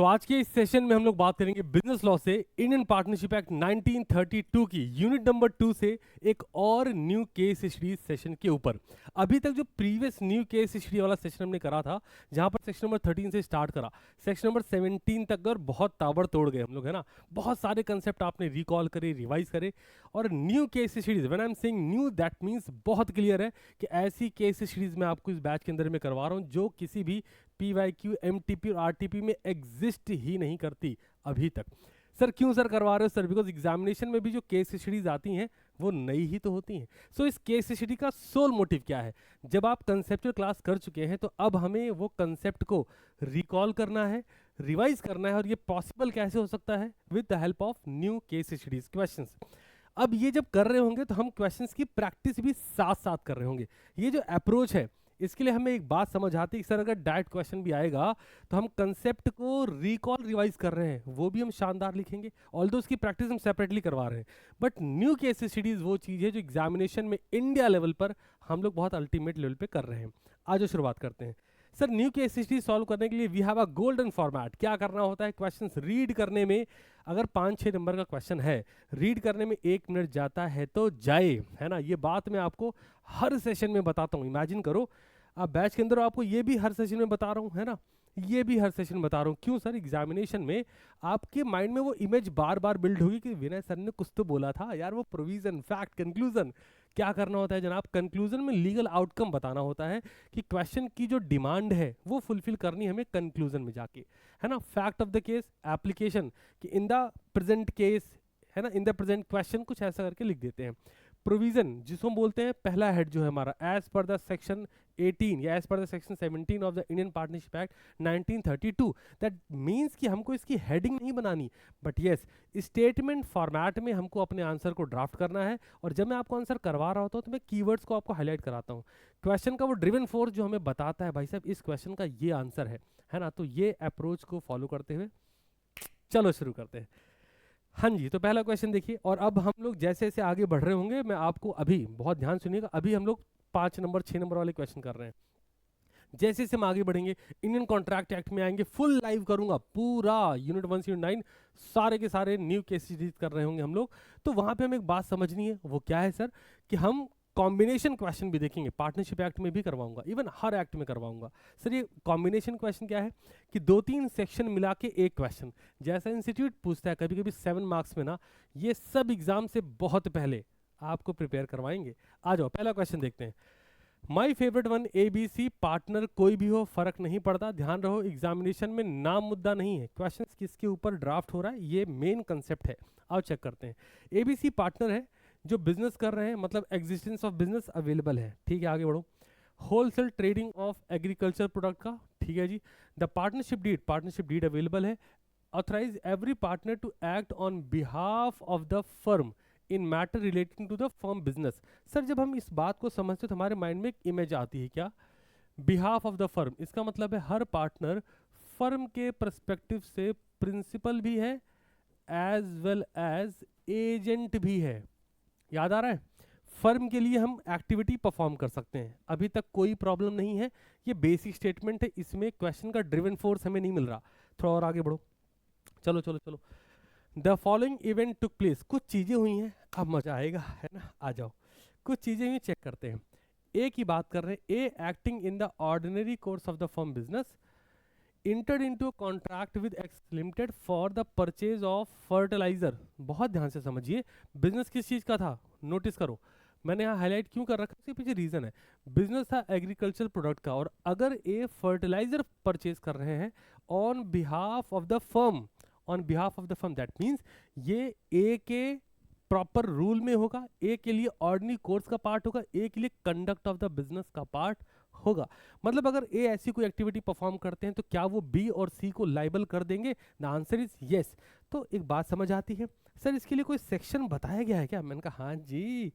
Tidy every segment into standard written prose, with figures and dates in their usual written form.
आज के इस सेशन में हम लोग बात करेंगे बिजनेस लॉ से इंडियन पार्टनरशिप एक्ट 1932 की यूनिट नंबर 2 से एक और न्यू केस हिस्ट्री सेशन के ऊपर। अभी तक जो प्रीवियस न्यू केस हिस्ट्री वाला सेशन हमने करा था, जहां पर सेक्शन नंबर 13 से स्टार्ट करा, सेक्शन नंबर 17 तक और बहुत ताबड़तोड़ गए हम लोग, है ना। बहुत सारे कंसेप्ट आपने रिकॉल करे, रिवाइज करे। और new case histories, when I am saying new, that means बहुत क्लियर है कि ऐसी केस हिस्ट्रीज मैं आपको इस बैच के अंदर में करवा रहा हूं जो किसी भी PYQ, MTP और RTP में एग्जिस्ट ही नहीं करती अभी तक। सर क्यों सर करवा रहे हो सर? बिकॉज एग्जामिनेशन में भी जो केस हिस्ट्रीज आती हैं वो नई ही तो होती हैं। सो इस केस हिस्ट्री का सोल मोटिव क्या है? जब आप कंसेप्चुअल क्लास कर चुके हैं तो अब हमें वो कंसेप्ट को रिकॉल करना है, रिवाइज करना है, और ये पॉसिबल कैसे हो सकता है? With the help of new case histories questions. अब ये जब कर रहे होंगे तो हम क्वेश्चंस की प्रैक्टिस भी साथ साथ कर रहे होंगे। ये जो अप्रोच है, इसके लिए हमें एक बात समझ आती है कि सर अगर डायरेक्ट क्वेश्चन भी आएगा तो हम कंसेप्ट को रिकॉल रिवाइज कर रहे हैं, वो भी हम शानदार लिखेंगे, ऑल्दो उसकी प्रैक्टिस हम सेपरेटली करवा रहे हैं। बट न्यू केस स्टडीज वो चीज़ है जो एग्जामिनेशन में इंडिया लेवल पर हम लोग बहुत अल्टीमेट लेवल पे कर रहे हैं। आज शुरुआत करते हैं। Sir new case history solve करने के लिए we have a golden format. क्या करना होता है? क्वेश्चंस रीड करने में अगर 5-6 नंबर का क्वेश्चन है, रीड करने में 1 मिनट जाता है तो जाए, है ना। ये बात मैं आपको हर सेशन में बताता हूँ। इमेजिन करो आप बैच के अंदर, आपको ये भी हर सेशन में बता रहा हूँ, है ना। ये भी हर सेशन में बता रहा हूँ। क्यों सर? एग्जामिनेशन में आपके माइंड में वो इमेज बार बार बिल्ड होगी कि विनय सर ने कुछ तो बोला था यार, वो प्रोविजन, फैक्ट, कंक्लूजन। क्या करना होता है जनाब? कंक्लूजन में लीगल आउटकम बताना होता है कि क्वेश्चन की जो डिमांड है वो फुलफिल करनी हमें कंक्लूजन में जाके, है ना। Fact of the case, application कि इन द प्रेजेंट केस, है ना, इन द प्रेजेंट क्वेश्चन, कुछ ऐसा करके लिख देते हैं। प्रोविजन जिसको हम बोलते हैं, पहला हेड जो है हमारा, एज पर द सेक्शन 18 या as per the section 17 of the Indian partnership act 1932। That means कि हमको इसकी हेडिंग नहीं बनानी, बट यस स्टेटमेंट फॉर्मेट में हमको अपने आंसर को ड्राफ्ट करना है। और जब मैं आपको आंसर करवा रहा होता हूँ तो मैं कीवर्ड्स को आपको हाईलाइट कराता हूँ। क्वेश्चन का वो ड्रिवन फोर्स जो हमें बताता है भाई साहब इस क्वेश्चन का ये आंसर है ना। तो ये अप्रोच को फॉलो करते हुए चलो शुरू करते हैं। हाँ जी, तो पहला क्वेश्चन देखिए। और अब हम लोग जैसे जैसे आगे बढ़ रहे होंगे, मैं आपको अभी बहुत ध्यान सुनिएगा, अभी हम लोग 5 नंबर 6 नंबर वाले क्वेश्चन कर रहे हैं। जैसे जैसे हम आगे बढ़ेंगे, इंडियन कॉन्ट्रैक्ट एक्ट में आएंगे, फुल लाइव करूंगा पूरा यूनिट 1 से यूनिट 9, सारे के सारे न्यू केसेस कर रहे होंगे हम लोग। तो वहां पे हमें एक बात समझनी है, वो क्या है सर? कि हम कॉम्बिनेशन क्वेश्चन भी देखेंगे। पार्टनरशिप एक्ट में भी करवाऊंगा, इवन हर एक्ट में करवाऊंगा। सर ये कॉम्बिनेशन क्वेश्चन क्या है? कि 2-3 सेक्शन मिला के एक क्वेश्चन, जैसा इंस्टीट्यूट पूछता है कभी कभी 7 मार्क्स में ना, ये सब एग्जाम से बहुत पहले आपको प्रिपेयर करवाएंगे। आ जाओ पहला क्वेश्चन देखते हैं। My favourite one, ABC partner कोई भी हो फर्क नहीं पड़ता। ध्यान रहो एग्जामिनेशन में नाम मुद्दा नहीं है, क्वेश्चन किसके ऊपर ड्राफ्ट हो रहा है ये मेन कंसेप्ट है। आओ चेक करते हैं। ABC पार्टनर है जो बिजनेस कर रहे हैं, मतलब एग्जिस्टेंस ऑफ बिजनेस अवेलेबल है। ठीक है, आगे बढ़ो। Wholesale trading of agriculture product का, ठीक है जी। द पार्टनरशिप डीड अवेलेबल है। Authorise every partner to act on behalf of the firm in matter relating to the firm business. Sir जब हम इस बात को समझते तो हमारे माइंड में एक इमेज आती है, क्या? बिहाफ ऑफ द फर्म, इसका मतलब है हर पार्टनर फर्म के परस्पेक्टिव से प्रिंसिपल भी है एज वेल एज एजेंट भी है। याद आ रहा है? फर्म के लिए हम एक्टिविटी परफॉर्म कर सकते हैं, अभी तक कोई प्रॉब्लम नहीं है। ये बेसिक स्टेटमेंट है, इसमें क्वेश्चन का ड्रिवन फोर्स हमें नहीं मिल रहा। थोड़ा और आगे बढ़ो, चलो चलो चलो। The following event took place, कुछ चीजें हुई हैं, अब मजा आएगा, है ना। आ जाओ, कुछ चीजें हुई, चेक करते हैं। ए की बात कर रहे हैं। A acting in the ordinary course of the firm business entered into contract with X limited for the purchase of fertiliser. बहुत ध्यान से समझिए, बिजनेस किस चीज का था, नोटिस करो। मैंने यहाँ हाईलाइट क्यों कर रखा है, इसके पीछे रीजन है। बिजनेस था एग्रीकल्चर प्रोडक्ट का, और अगर ए फर्टिलाइजर परचेज कर रहे हैं on behalf of the firm, on behalf of the firm, that means ये ए के प्रॉपर रूल में होगा, ए के लिए ऑर्डिनरी कोर्स का पार्ट होगा, ए के लिए कंडक्ट ऑफ द बिजनेस का पार्ट होगा। मतलब अगर ए ऐसी कोई एक्टिविटी परफॉर्म करते हैं तो क्या वो बी और सी को लाइबल कर देंगे? The answer is yes. तो एक बात समझ आती है, सर इसके लिए कोई सेक्शन बताया गया है क्या? मैंने कहा हाँ जी।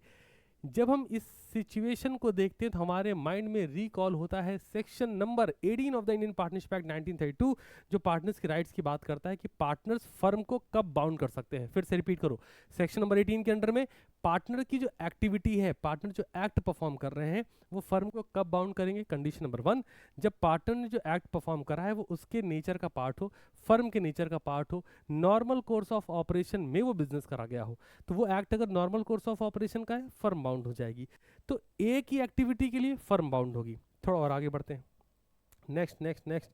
जब हम इस सिचुएशन को देखते हैं तो हमारे माइंड में रिकॉल होता है section number 18 of the Indian partnership act 1932, जो पार्टनर्स के राइट्स की बात करता है कि पार्टनर्स फर्म को कब बाउंड कर सकते हैं। फिर से रिपीट करो, सेक्शन नंबर 18 के अंडर में पार्टनर की जो एक्टिविटी है, पार्टनर जो एक्ट परफॉर्म कर रहे हैं, वो फर्म को कब बाउंड करेंगे। कंडीशन नंबर 1, जब पार्टनर ने जो एक्ट परफॉर्म करा है वो उसके नेचर का पार्ट हो, फर्म के नेचर का पार्ट हो, नॉर्मल कोर्स ऑफ ऑपरेशन में वो बिजनेस करा गया हो। तो वो एक्ट अगर नॉर्मल कोर्स ऑफ ऑपरेशन का है, फर्म बाउंड हो जाएगी। तो एक ही एक्टिविटी के लिए फर्म बाउंड होगी। थोड़ा और आगे बढ़ते हैं, next next next.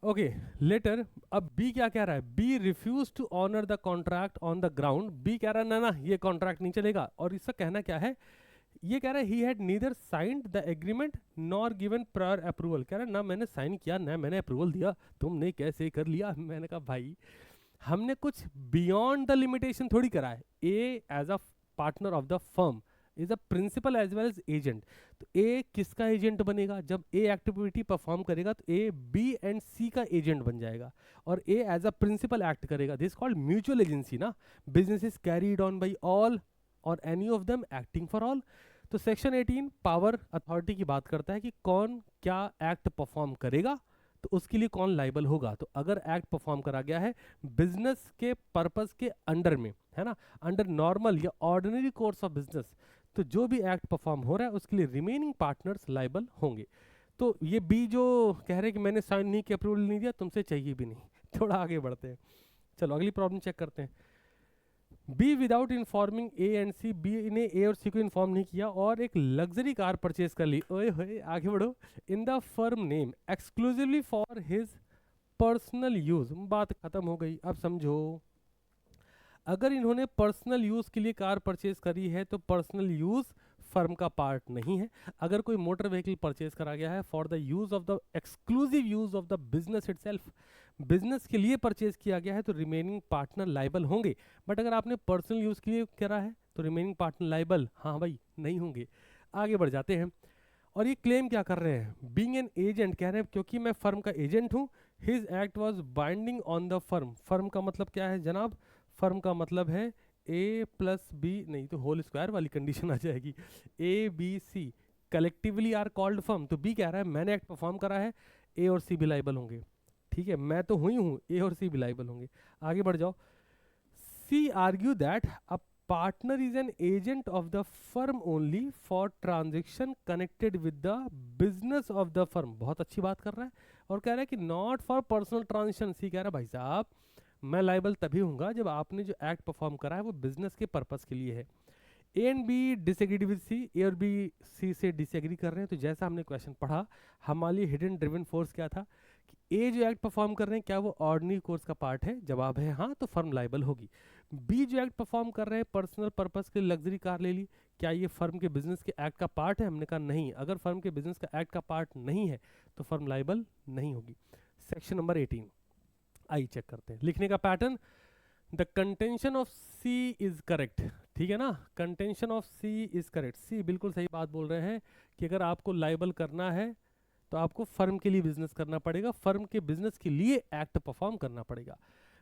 Okay, letter. अब बी क्या कह रहा है, B refuse to honour the contract on the ground. B कह रहा है ना ना ये कॉन्ट्रैक्ट नहीं चलेगा, और इसका कहना क्या है, ये कह रहा है he had neither signed the agreement nor given prior approval. कह रहा है ना मैंने साइन किया ना मैंने अप्रूवल दिया, तुमने कैसे कर लिया। मैंने कहा भाई हमने कुछ बियॉन्ड द लिमिटेशन थोड़ी करा है। A as a partner of the firm is a principal as well as agent. तो ए किसका एजेंट बनेगा, जब ए एक्टिविटी परफॉर्म करेगा तो ए बी एंड सी का एजेंट बन जाएगा, और A as a principal act करेगा। दिस कॉल्ड म्यूचुअल एजेंसी ना। Business is carried on by all or any of them acting for all. तो सेक्शन 18 पावर अथॉरिटी की बात करता है कि कौन क्या एक्ट परफॉर्म करेगा तो उसके लिए कौन लाइबल होगा। तो अगर एक्ट परफॉर्म करा गया है बिजनेस के पर्पस के अंडर में, है ना, अंडर नॉर्मल या ऑर्डिनरी कोर्स ऑफ बिजनेस, तो जो भी एक्ट परफॉर्म हो रहा है उसके लिए रिमेनिंग पार्टनर्स लाइबल होंगे। तो ये बी जो कह रहे हैं कि मैंने साइन नहीं किया, अप्रूवल नहीं दिया, तुमसे चाहिए भी नहीं। थोड़ा आगे बढ़ते हैं, चलो अगली प्रॉब्लम चेक करते हैं। B without informing A and C, B ने ए और सी को इन्फॉर्म नहीं किया और एक लग्जरी कार परचेज कर ली। ओए होए, आगे बढ़ो। इन the firm name exclusively for his personal use. बात खत्म हो गई। अब समझो, अगर इन्होंने पर्सनल यूज के लिए कार परचेज करी है तो पर्सनल यूज फर्म का पार्ट नहीं है। अगर कोई मोटर व्हीकल परचेज करा गया है for the use of the exclusive use of the business itself, business के लिए परचेज किया गया है, तो रिमेनिंग पार्टनर लाइबल होंगे। बट अगर आपने पर्सनल यूज के लिए करा है तो रिमेनिंग पार्टनर लाइबल, हाँ भाई, नहीं होंगे। आगे बढ़ जाते हैं। और ये क्लेम क्या कर रहे हैं, बीइंग एन एजेंट, कह रहे हैं क्योंकि मैं फर्म का एजेंट हूँ, his act was binding on the firm. Firm का मतलब क्या है जनाब, फर्म का मतलब है ए प्लस बी, नहीं तो होल स्क्वायर वाली कंडीशन आ जाएगी। A B C collectively are called firm. तो बी कह रहा है मैंने एक्ट परफॉर्म करा है, ए और सी भी लाइबल होंगे। ठीक है, मैं तो हुई हूँ, ए और सी भी लाइबल होंगे। आगे बढ़ जाओ। C argue that a partner is an agent of the firm only for transaction connected with the business of the firm. बहुत अच्छी बात कर रहा है और कह रहा है कि नॉट फॉर पर्सनल ट्रांजेक्शन। सी कह रहा है भाई साहब मैं लाइबल तभी हूँगा जब आपने जो एक्ट परफॉर्म करा है वो बिजनेस के पर्पस के लिए है। A and B disagreed with C, A और बी सी से डिसएग्री कर रहे हैं। तो जैसा हमने क्वेश्चन पढ़ा, हमारे लिए हिडन ड्रिवन फोर्स क्या था कि ए जो एक्ट परफॉर्म कर रहे हैं क्या वो ऑर्डिनरी कोर्स का पार्ट है, जवाब है हाँ, तो फर्म लाइबल होगी। बी जो एक्ट परफॉर्म कर रहे हैं पर्सनल पर्पस के लग्जरी कार ले ली, क्या ये फर्म के बिजनेस के एक्ट का पार्ट है, हमने कहा नहीं। अगर फर्म के बिजनेस का एक्ट का पार्ट नहीं है तो फर्म लाइबल नहीं होगी। सेक्शन नंबर 18 आई चेक करते हैं। लिखने का pattern, the contention of C is correct. ठीक है ना, contention of C is correct. C बिल्कुल सही बात बोल रहे हैं कि अगर आपको लाइबल करना है तो आपको फर्म के लिए बिजनेस करना पड़ेगा, फर्म के बिजनेस के लिए एक्ट परफॉर्म करना पड़ेगा।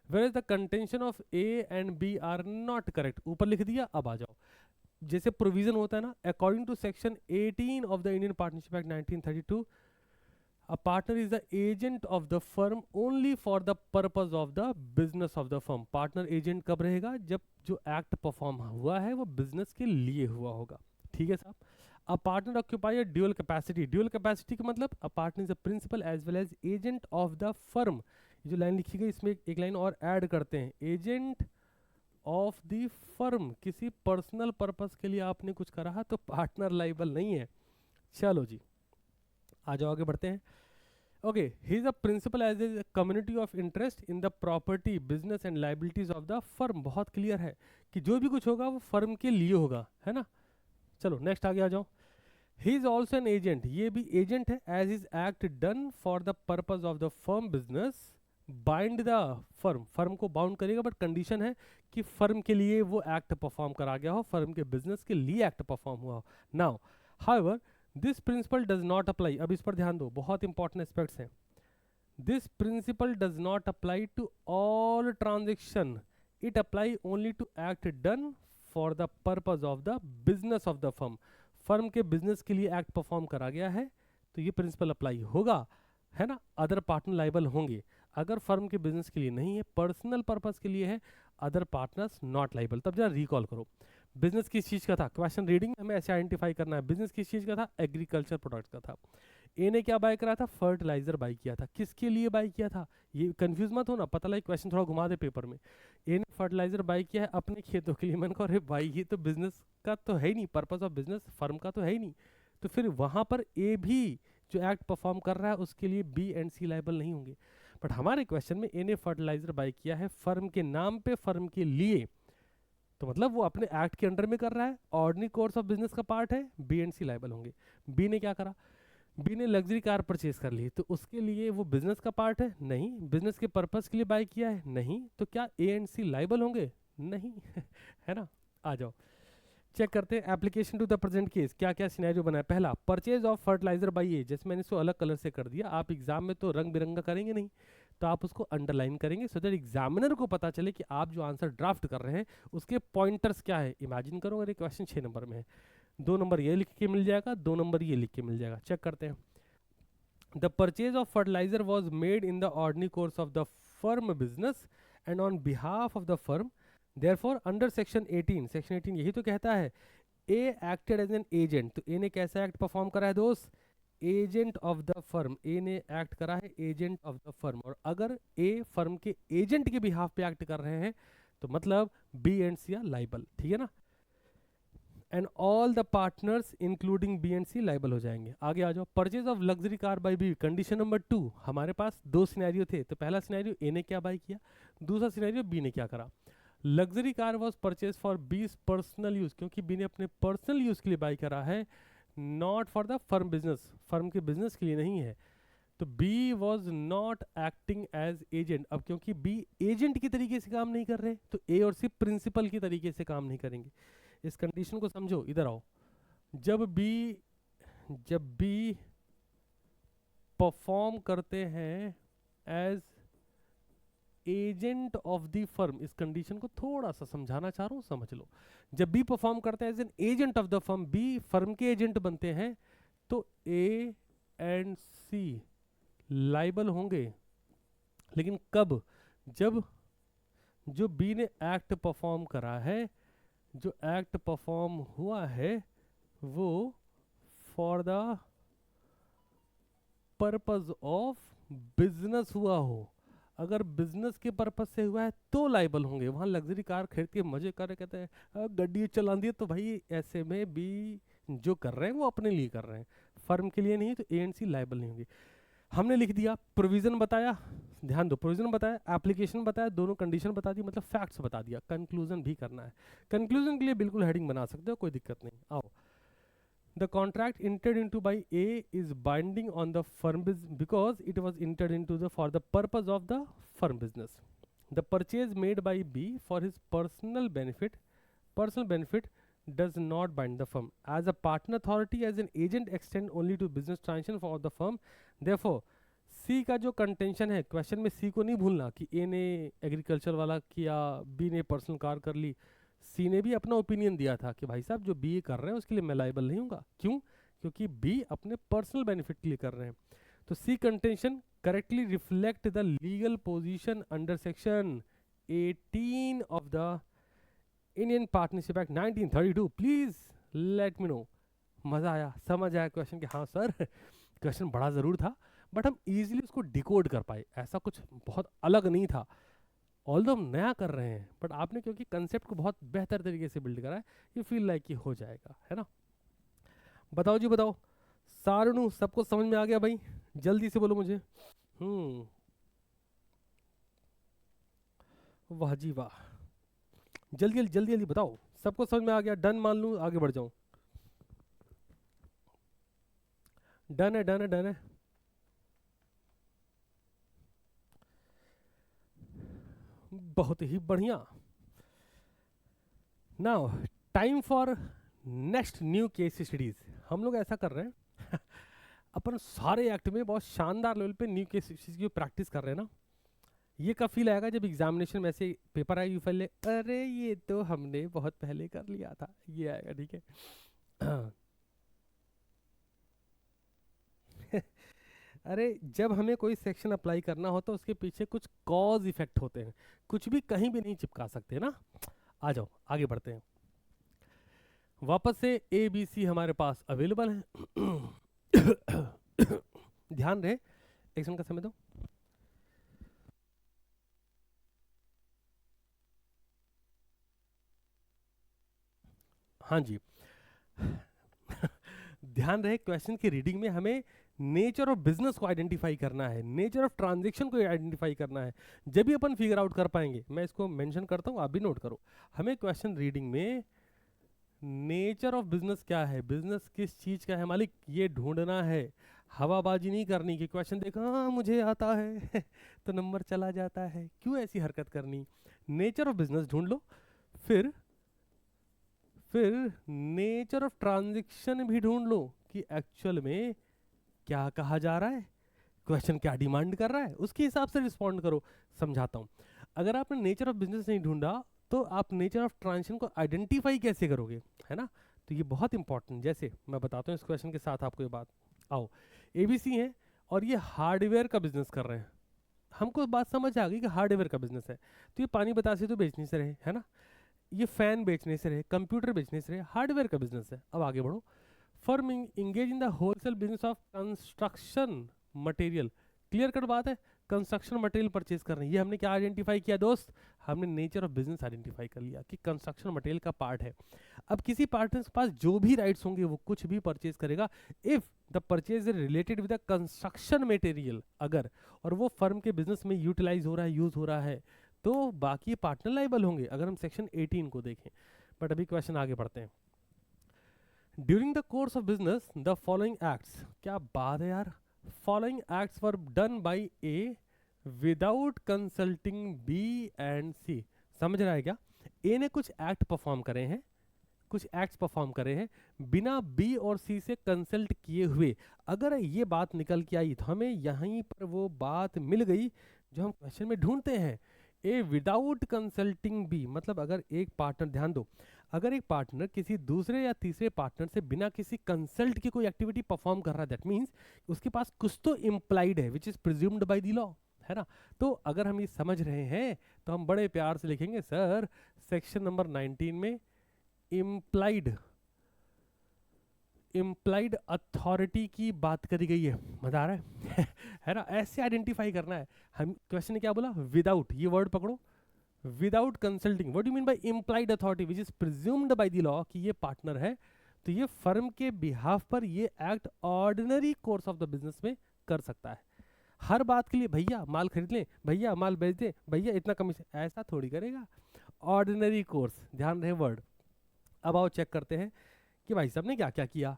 Where the contention of A and B are not correct, ऊपर लिख दिया। अब आ जाओ, जैसे प्रोविजन होता है ना, according to section 18 of the Indian partnership act 1932, a partner is the agent of the firm only for the purpose of the business of the firm। Partner agent कब रहेगा, जब जो एक्ट परफॉर्म हुआ है वो बिजनेस के लिए हुआ होगा। ठीक है साहब। A partner occupy a dual capacity. Dual capacity का मतलब a partner is a principal as well as agent of the firm. जो लाइन लिखी गई इसमें एक लाइन और ऐड करते हैं, एजेंट ऑफ द फर्म। किसी पर्सनल पर्पस के लिए आपने कुछ करा तो पार्टनर लाइबल नहीं है। चलो जी, आ जाओ आगे बढ़ते हैं। Okay, he is a principal as a community of interest in the property business and liabilities of the firm. बहुत क्लियर है कि जो भी कुछ होगा वो फर्म के लिए होगा, है ना। चलो नेक्स्ट आगे आ जाओ। He is also an agent, ये भी एजेंट है, as is act done for the purpose of the firm business bind the firm. Firm को बाउंड करेगा बट कंडीशन है कि फर्म के लिए वो एक्ट परफॉर्म करा गया हो, फर्म के बिजनेस के लिए एक्ट परफॉर्म हुआ हो। Now however this principle does not apply. अब इस पर ध्यान दो, बहुत इंपॉर्टेंट एस्पेक्ट्स हैं। This principle does not apply to all transaction, it apply only to act done for the purpose of the business of the firm. Firm के business के लिए एक्ट परफॉर्म करा गया है तो ये प्रिंसिपल अप्लाई होगा, है ना। अदर पार्टनर लाइबल होंगे। अगर फर्म के बिजनेस के लिए नहीं है, पर्सनल पर्पस के लिए है, अदर पार्टनर्स नॉट लाइबल। तब जरा रिकॉल करो, बिजनेस किस चीज का था, क्वेश्चन रीडिंग हमें ऐसे आइडेंटिफाई करना है। बिजनेस किस चीज का था, एग्रीकल्चर प्रोडक्ट का था। ए ने क्या बाय करा था, फर्टिलाइजर बाय किया था। किसके लिए बाय किया था, ये कंफ्यूज मत होना, पता लगे क्वेश्चन थोड़ा घुमा दे पेपर में। ए ने फर्टिलाइजर बाय किया है अपने खेतों के लिए। मैंने कहा अरे भाई ये तो बिजनेस का तो है ही नहीं, पर्पस ऑफ बिजनेस फर्म का तो है ही नहीं। तो फिर वहां पर ए भी जो एक्ट परफॉर्म कर रहा है उसके लिए बी एंड सी लाइबल नहीं होंगे। बट हमारे क्वेश्चन में ए ने फर्टिलाइजर बाय किया है फर्म के नाम पे, फर्म के लिए, तो मतलब वो अपने एक्ट के अंडर में कर रहा है, ऑर्डिनरी कोर्स ऑफ बिजनेस का पार्ट है, बी एंड सी लाइबल होंगे। बी ने क्या करा, बी ने लग्जरी कार परचेज कर ली, तो उसके लिए वो बिजनेस का पार्ट है, नहीं। बिजनेस के पर्पस के लिए बाय किया है, नहीं। तो क्या ए एंड सी लाइबल होंगे, नहीं। है ना। आ जाओ चेक करते हैं application to the present case, क्या क्या सिनेरियो बना है। पहला, purchase of fertiliser by A, जैसे मैंने इसको अलग कलर से कर दिया। आप एग्जाम में तो रंग बिरंगा करेंगे नहीं, तो आप उसको अंडरलाइन करेंगे सो दैट एग्जामिनर को पता चले कि आप जो आंसर ड्राफ्ट कर रहे हैं उसके पॉइंटर्स क्या है। इमेजिन करो अगर ये क्वेश्चन 6 नंबर में है, 2 नंबर ये लिख के मिल जाएगा, 2 नंबर ये लिख के मिल जाएगा। चेक करते हैं। The purchase of fertiliser was made in the ordinary course of the firm business and on behalf of the firm, therefore under section 18, section 18 यही तो कहता है A acted as an agent. तो ए ने कैसा act perform करा है दोस्त, agent of the firm. A ने एक्ट करा है एजेंट ऑफ द फर्म, और अगर ए फर्म के एजेंट के बिहाफ पे एक्ट कर रहे हैं तो मतलब B and C are liable, ठीक है ना। And all the partners including B and C liable हो जाएंगे। आगे आ जाओ, purchase of luxury car by B, condition number 2। हमारे पास 2 सिनेरियो थे, तो पहला सिनेरियो ए ने क्या बाय किया, दूसरा सिनेरियो बी ने क्या करा। Luxury car was purchase for बी's पर्सनल यूज, क्योंकि बी ने अपने पर्सनल यूज के लिए बाय करा है, not for the firm business, firm के बिजनेस के लिए नहीं है। तो B was not acting as agent. अब क्योंकि बी एजेंट की तरीके से काम नहीं कर रहे, तो ए और सी प्रिंसिपल की तरीके से काम नहीं करेंगे। इस कंडीशन को समझो, इधर आओ। जब बी परफॉर्म करते हैं as agent of the firm, इस कंडीशन को थोड़ा सा समझाना चाह रहा हूं, समझ लो। जब बी परफॉर्म करते हैं as an agent of the firm, B firm के एजेंट बनते हैं, तो ए एंड सी लाइबल होंगे। लेकिन कब, जब जो बी ने एक्ट परफॉर्म करा है, जो एक्ट परफॉर्म हुआ है वो for the purpose of business हुआ हो। अगर बिजनेस के पर्पस से हुआ है तो लाइबल होंगे। वहां लग्जरी कार खरीद के मजे कर रहे, कहते हैं गड्डी चला दी, तो भाई ऐसे में भी जो कर रहे हैं वो अपने लिए कर रहे हैं, फर्म के लिए नहीं, तो ए एंड सी लाइबल नहीं होंगे। हमने लिख दिया, प्रोविजन बताया, ध्यान दो, प्रोविजन बताया, एप्लीकेशन बताया, दोनों कंडीशन बता दी, मतलब फैक्ट्स बता दिया। कंक्लूजन भी करना है, कंक्लूजन के लिए बिल्कुल हेडिंग बना सकते हो, कोई दिक्कत नहीं। आओ, the contract entered into by A is binding on the firm because it was entered into for the purpose of the firm business. The purchase made by B for his personal benefit does not bind the firm. As a partner authority, as an agent extend only to business transaction for the firm. Therefore, C का जो contention है, question में C को नहीं भूलना कि A ने agriculture वाला किया, B ने पर्सनल कार कर ली, सी ने भी अपना ओपिनियन दिया था कि भाई साहब जो बी कर रहे हैं उसके लिए मैं लाइबल नहीं हूँगा। क्यों, क्योंकि बी अपने पर्सनल बेनिफिट के लिए कर रहे हैं। तो C contention correctly reflect the legal position under section 18 of the Indian partnership act 1932। Please let me know, मजा आया, समझ आया क्वेश्चन कि हाँ सर क्वेश्चन बड़ा ज़रूर था, बट हम इजीली उसको डिकोड कर पाए, ऐसा कुछ बहुत अलग नहीं था। ऑल्दो हम नया कर रहे हैं, बट आपने क्योंकि कंसेप्ट को बहुत बेहतर तरीके से बिल्ड करा है, ये फील लाइक कि हो जाएगा, है ना। बताओ जी बताओ, सारणु सबको समझ में आ गया भाई, जल्दी से बोलो मुझे। वाह जी वाह, जल्दी जल्दी जल्दी जल्दी बताओ, सबको समझ में आ गया, डन मान लूं, आगे बढ़ जाऊं। डन है डन है डन है, बहुत ही बढ़िया। Now time for next new case studies. हम लोग ऐसा कर रहे हैं अपन सारे एक्ट में बहुत शानदार लेवल पे न्यू केस स्टडीज की प्रैक्टिस कर रहे हैं ना। ये कब फील आएगा, जब एग्जामिनेशन में ऐसे पेपर आएगी पहले, अरे ये तो हमने बहुत पहले कर लिया था, ये आएगा, ठीक है। अरे जब हमें कोई सेक्शन अप्लाई करना हो तो उसके पीछे कुछ कॉज इफेक्ट होते हैं, कुछ भी कहीं भी नहीं चिपका सकते ना। आ जाओ आगे बढ़ते हैं। वापस से ए बी सी हमारे पास अवेलेबल है। ध्यान रहे, एक सेकंड का समय दो। हाँ जी। ध्यान रहे, क्वेश्चन की रीडिंग में हमें नेचर ऑफ बिजनेस को आइडेंटिफाई करना है, नेचर ऑफ ट्रांजैक्शन को आइडेंटिफाई करना है, जब भी अपन फिगर आउट कर पाएंगे। मैं इसको मेंशन करता हूँ, आप भी नोट करो। हमें क्वेश्चन रीडिंग में नेचर ऑफ बिजनेस क्या है, बिजनेस किस चीज का है मालिक, ये ढूंढना है। हवाबाजी नहीं करनी कि क्वेश्चन देखा हाँ मुझे आता है तो नंबर चला जाता है, क्यों ऐसी हरकत करनी। नेचर ऑफ बिजनेस ढूंढ लो, फिर फिर नेचर ऑफ ट्रांजैक्शन भी ढूंढ लो कि एक्चुअल में क्या कहा जा रहा है, क्वेश्चन क्या डिमांड कर रहा है, उसके हिसाब से रिस्पॉन्ड करो। समझाता हूँ। अगर आपने नेचर ऑफ बिजनेस नहीं ढूंढा तो आप नेचर ऑफ ट्रांजेक्शन को आइडेंटिफाई कैसे करोगे, है ना। तो ये बहुत इंपॉर्टेंट, जैसे मैं बताता हूँ इस क्वेश्चन के साथ आपको ये बात। आओ, एबीसी है और ये हार्डवेयर का बिजनेस कर रहे हैं। हमको बात समझ आ गई कि हार्डवेयर का बिजनेस है, तो ये पानी बतासे तो बेचने से रहे, है ना। ये फैन बेचने से रहे, कंप्यूटर बेचने से रहे, हार्डवेयर का बिजनेस है। अब आगे बढ़ो। Firm engage in the wholesale business of construction material. Clear cut बात है, कंस्ट्रक्शन मटेरियल परचेज कर रहे हैं। ये हमने क्या आइडेंटिफाई किया दोस्त, हमने नेचर ऑफ बिजनेस आइडेंटिफाई कर लिया कि कंस्ट्रक्शन मटेरियल का पार्ट है। अब किसी पार्टनर के पास जो भी राइट्स होंगे वो कुछ भी परचेज करेगा if the purchase is related with the construction material, अगर और वो फर्म के बिजनेस में यूटिलाइज हो रहा है, यूज हो रहा है, तो बाकी पार्टनर लाइबल होंगे, अगर हम सेक्शन 18 को देखें। बट अभी क्वेश्चन आगे बढ़ते हैं। During the course of business the following acts, क्या बात है यार, following acts were done by A without consulting B and C. समझ रहा है क्या, ए ने कुछ एक्ट परफॉर्म करे हैं, कुछ एक्ट्स परफॉर्म करे हैं बिना बी और सी से कंसल्ट किए हुए। अगर ये बात निकल के आई तो हमें यहीं पर वो बात मिल गई जो हम क्वेश्चन में ढूंढते हैं। ए विदाउट कंसल्टिंग बी मतलब अगर एक पार्टनर, ध्यान दो, अगर एक पार्टनर किसी दूसरे या तीसरे पार्टनर से बिना किसी कंसल्ट की कोई एक्टिविटी परफॉर्म कर रहा है, दैट मींस उसके पास कुछ तो इम्प्लाइड है which is presumed by the law, है ना। तो अगर हम ये समझ रहे हैं तो हम बड़े प्यार से लिखेंगे सर सेक्शन नंबर 19 में इम्प्लाइड इम्प्लाइड अथॉरिटी की बात करी गई है। मजा आ रहा है है ना, ऐसे आइडेंटिफाई करना है। हम क्वेश्चन ने क्या बोला, विदाउट, ये वर्ड पकड़ो, without consulting. What do you mean by implied authority which is presumed by the law कि ये पार्टनर है, तो ये फर्म के बिहाफ पर ये act ordinary course of the business में कर सकता है। हर बात के लिए भैया माल खरीद लें, भैया माल बेच दें, भैया इतना कमीशन, ऐसा थोड़ी करेगा। ऑर्डिनरी कोर्स, ध्यान रहे वर्ड। अब आओ चेक करते हैं कि भाई साहब ने क्या क्या किया।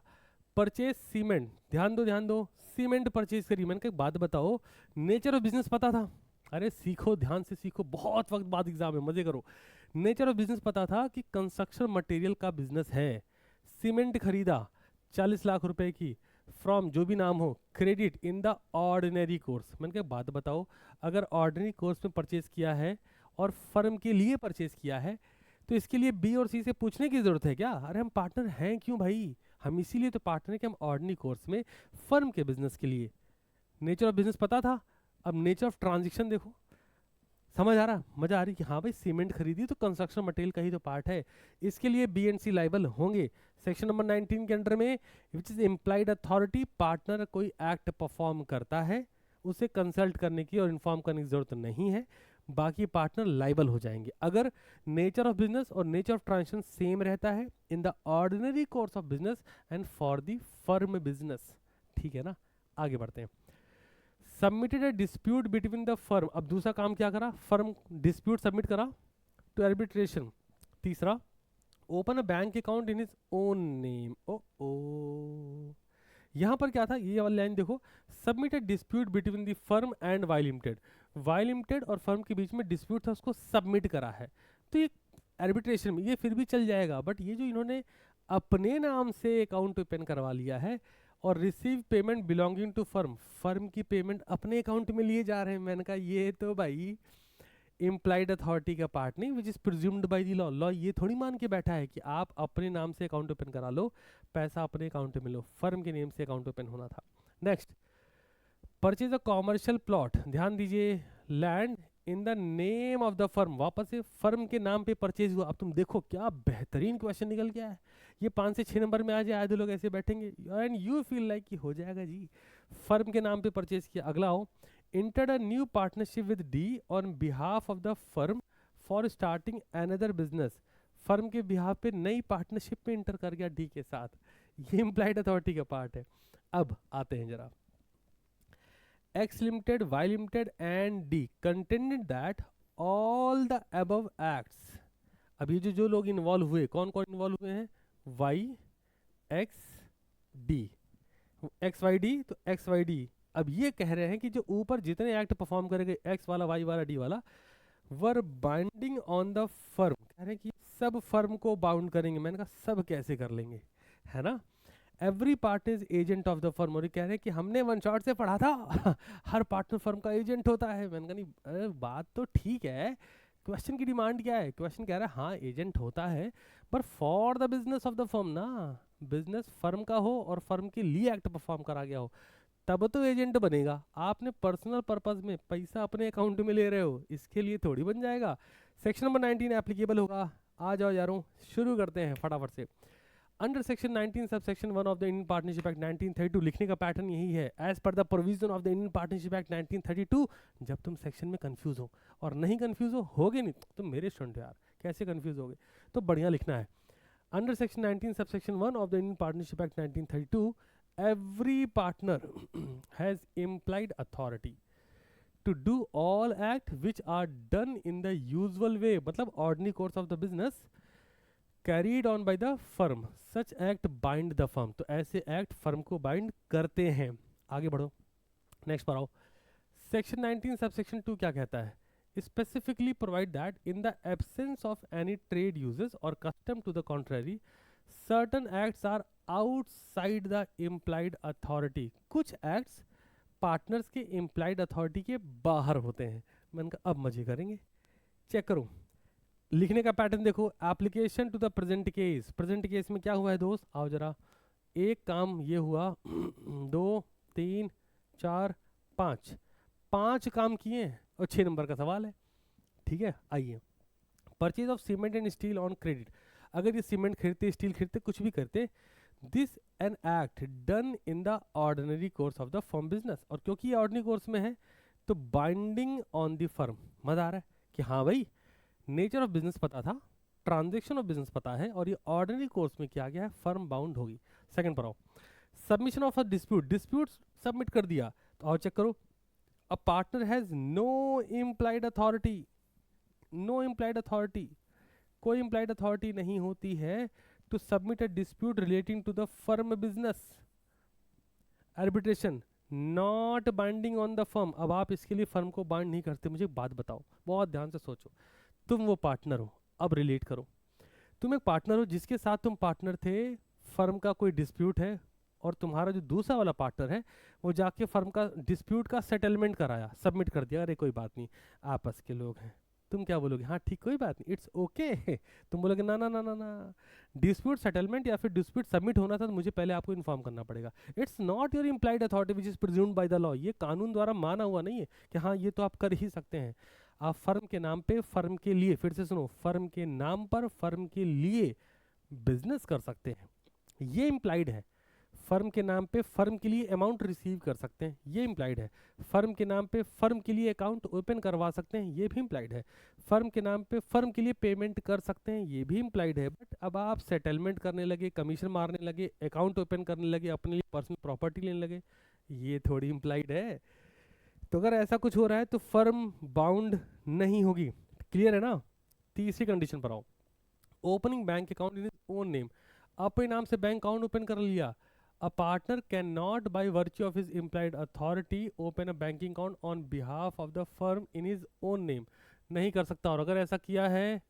परचेज सीमेंट, ध्यान दो, सीमेंट परचेज करी। मैंने कहा बात बताओ, नेचर ऑफ बिजनेस पता था। अरे सीखो, ध्यान से सीखो, बहुत वक्त बाद एग्जाम है, मजे करो। नेचर ऑफ बिजनेस पता था कि कंस्ट्रक्शन मटेरियल का बिजनेस है। सीमेंट खरीदा 40 लाख रुपए की फ्रॉम जो भी नाम हो, credit in the ordinary course. मैंने कहा बात बताओ, अगर ऑर्डिनरी कोर्स में परचेज किया है और फर्म के लिए परचेज किया है तो इसके लिए बी और सी से पूछने की जरूरत है क्या। अरे हम पार्टनर हैं क्यों भाई, हम इसीलिए तो पार्टनर है कि हम ऑर्डिनरी कोर्स में फर्म के बिजनेस के लिए। नेचर ऑफ बिजनेस पता था। अब नेचर ऑफ ट्रांजेक्शन देखो, समझ आ रहा, मजा आ रही कि हाँ भाई सीमेंट खरीदी तो कंस्ट्रक्शन मटेरियल का ही तो पार्ट है, इसके लिए बी एंड सी लाइबल होंगे। सेक्शन नंबर 19 के अंडर में which is implied authority, partner कोई एक्ट परफॉर्म करता है, उसे कंसल्ट करने की और इन्फॉर्म करने की जरूरत नहीं है, बाकी पार्टनर लाइबल हो जाएंगे। अगर नेचर ऑफ बिजनेस और नेचर ऑफ ट्रांजेक्शन सेम रहता है in the ordinary course of business and for the firm business, ठीक है ना। आगे बढ़ते हैं। Submitted a dispute between the firm, अब दूसरा काम क्या करा, फर्म डिस्प्यूट सबमिट करा टू आर्बिट्रेशन। तीसरा, open a bank account in his own name. ओ ओ, यहां पर क्या था, ये वाली लाइन देखो, submitted dispute between the firm and Y limited. Y limited और फर्म के बीच में डिस्प्यूट था, उसको सबमिट करा है, तो ये आर्बिट्रेशन में ये फिर भी चल जाएगा। बट ये जो इन्होंने अपने नाम से अकाउंट ओपन करवा लिया है और receive payment belonging to firm, firm की पेमेंट अपने अकाउंट में लिए जा रहे हैं, मैंने कहा ये तो भाई इम्प्लाइड अथॉरिटी का पार्ट नहीं, which is presumed by the law. Law ये थोड़ी मान के बैठा है कि आप अपने नाम से अकाउंट ओपन करा लो, पैसा अपने अकाउंट में लो, फर्म के नेम से अकाउंट ओपन होना था। Next, purchase a commercial plot, ध्यान दीजिए, land in the name of the firm, वापस से फर्म के नाम पे परचेज हुआ। अब तुम देखो क्या बेहतरीन क्वेश्चन निकल गया है, ये 5 से 6 नंबर में आ जाए, आधे लोग ऐसे बैठेंगे एंड यू फील लाइक कि हो जाएगा जी, फर्म के नाम पे परचेज किया। अगला हो, entered a new partnership with D on behalf of the firm for starting another business, firm के बिहाफ पे नई पार्टनरशिप में इंटर कर गया डी के साथ, ये इम्प्लाइड अथॉरिटी का पार्ट है। अब आते हैं जरा, X Limited, Y Limited and D contended that all the above acts, अब ये जो लोग इन्वॉल्व हुए, कौन कौन इन्वॉल्व हुए हैं, Y X D, X Y D, तो एक्स वाई डी अब ये कह रहे हैं कि जो ऊपर जितने एक्ट परफॉर्म करेंगे, एक्स वाला, वाई वाला, डी वाला, were binding on the firm, कह रहे हैं कि सब फर्म को बाउंड करेंगे। मैंने कहा सब कैसे कर लेंगे, है ना, every part is agent of the firm, और ये कह रहे हैं कि हमने वन शॉट से पढ़ा था हर पार्टनर फर्म का एजेंट होता है। मैंने कहा नहीं, अरे बात तो ठीक है, क्वेश्चन की डिमांड क्या है, क्वेश्चन कह रहा है हाँ एजेंट होता है, पर for the business of the firm ना, बिजनेस फर्म का हो और फर्म के लिए एक्ट परफॉर्म करा गया हो, तब तो एजेंट बनेगा। आपने पर्सनल पर्पस में पैसा अपने अकाउंट में ले रहे हो, इसके लिए थोड़ी बन जाएगा। सेक्शन नंबर 19 एप्लीकेबल होगा। आ जाओ यारों, शुरू करते हैं फटाफट से। Under section 19 subsection 1 of the Indian partnership act 1932, लिखने का पैटर्न यही है, as per the provision of the Indian partnership act 1932। जब तुम सेक्शन में कंफ्यूज हो, और नहीं कंफ्यूज होगे नहीं तुम मेरे स्टूडेंट यार, कैसे कंफ्यूज होगे, तो बढ़िया लिखना है। Under section 19 subsection 1 of the Indian partnership act 1932, every partner has implied authority to do all act which are done in the usual way, मतलब ordinary course of the business carried on by the firm, such act bind the firm, तो ऐसे act firm को bind करते हैं। आगे बढ़ो, next पर आओ। सेक्शन 19 सबसेक्शन 2 क्या कहता है, specifically provide that in the absence of any trade uses or custom to the contrary, certain acts are outside the implied authority, कुछ एक्ट्स पार्टनर्स के इम्प्लाइड अथॉरिटी के बाहर होते हैं। मैंने कहा अब मजे करेंगे, चेक करो लिखने का पैटर्न देखो। Application to the present case, present case में क्या हुआ है दोस्त, आओ जरा, एक काम ये हुआ 2 3 4 5, 5 काम किए और 6 नंबर का सवाल है, ठीक है। आइए, purchase of cement and steel on credit, अगर ये सीमेंट खरीदते, स्टील खरीदते, कुछ भी करते, this an act done in the ordinary course of the firm business, और क्योंकि ये ऑर्डिनरी कोर्स में है तो बाइंडिंग ऑन द फर्म। मजा आ रहा है कि हाँ भाई, नेचर ऑफ बिजनेस पता था, ट्रांजेक्शन ऑफ बिजनेस पता है, और ये ऑर्डिनरी कोर्स में किया गया है, फर्म बाउंड होगी। सेकंड पर आओ, submission of a dispute, dispute submit कर दिया, तो आओ चेक करो, a partner has no implied authority, no implied authority, कोई इम्प्लाइड अथॉरिटी नहीं होती है to submit a dispute relating to the firm business, arbitration not binding on the firm। अब आप इसके लिए फर्म को बाइंड नहीं करते। मुझे बात बताओ, बहुत ध्यान से सोचो, तुम वो पार्टनर हो, अब रिलेट करो, तुम एक पार्टनर हो जिसके साथ तुम पार्टनर थे, फर्म का कोई डिस्प्यूट है, और तुम्हारा जो दूसरा वाला पार्टनर है वो जाके फर्म का डिस्प्यूट का सेटलमेंट कराया, सबमिट कर दिया, अरे कोई बात नहीं आपस के लोग हैं। तुम क्या बोलोगे, हाँ ठीक कोई बात नहीं, इट्स ओके। तुम बोलोगे ना ना ना ना ना, डिस्प्यूट सेटलमेंट या फिर डिस्प्यूट सबमिट होना था तो मुझे पहले आपको इन्फॉर्म करना पड़ेगा। It's not your implied authority which is presumed by the law, ये कानून द्वारा माना हुआ नहीं है कि हाँ ये तो आप कर ही सकते हैं। आप फर्म के नाम पे, फर्म के लिए, फिर से सुनो, फर्म के नाम पर, फर्म के लिए बिजनेस कर सकते हैं, ये इम्प्लाइड है। फर्म के नाम पे, फर्म के लिए अमाउंट रिसीव कर सकते हैं, ये इम्प्लाइड है। फर्म के नाम पे, फर्म के लिए अकाउंट ओपन करवा सकते हैं, ये भी इम्प्लाइड है। फर्म के नाम पे, फर्म के लिए पेमेंट कर सकते हैं, ये भी इम्प्लाइड है। बट अब आप सेटलमेंट करने लगे, कमीशन मारने लगे, अकाउंट ओपन करने लगे, अपने लिए पर्सनल प्रॉपर्टी लेने लगे, ये थोड़ी इम्प्लाइड है। तो अगर ऐसा कुछ हो रहा है तो फर्म बाउंड नहीं होगी, क्लियर है ना। तीसरी कंडीशन पर आओ, ओपनिंग बैंक अकाउंट इन ओन नेम, अपने नाम से बैंक अकाउंट ओपन कर लिया। A partner cannot, by virtue of his implied authority, open a banking account on behalf of the firm in his own name, नहीं कर सकता, और अगर ऐसा किया है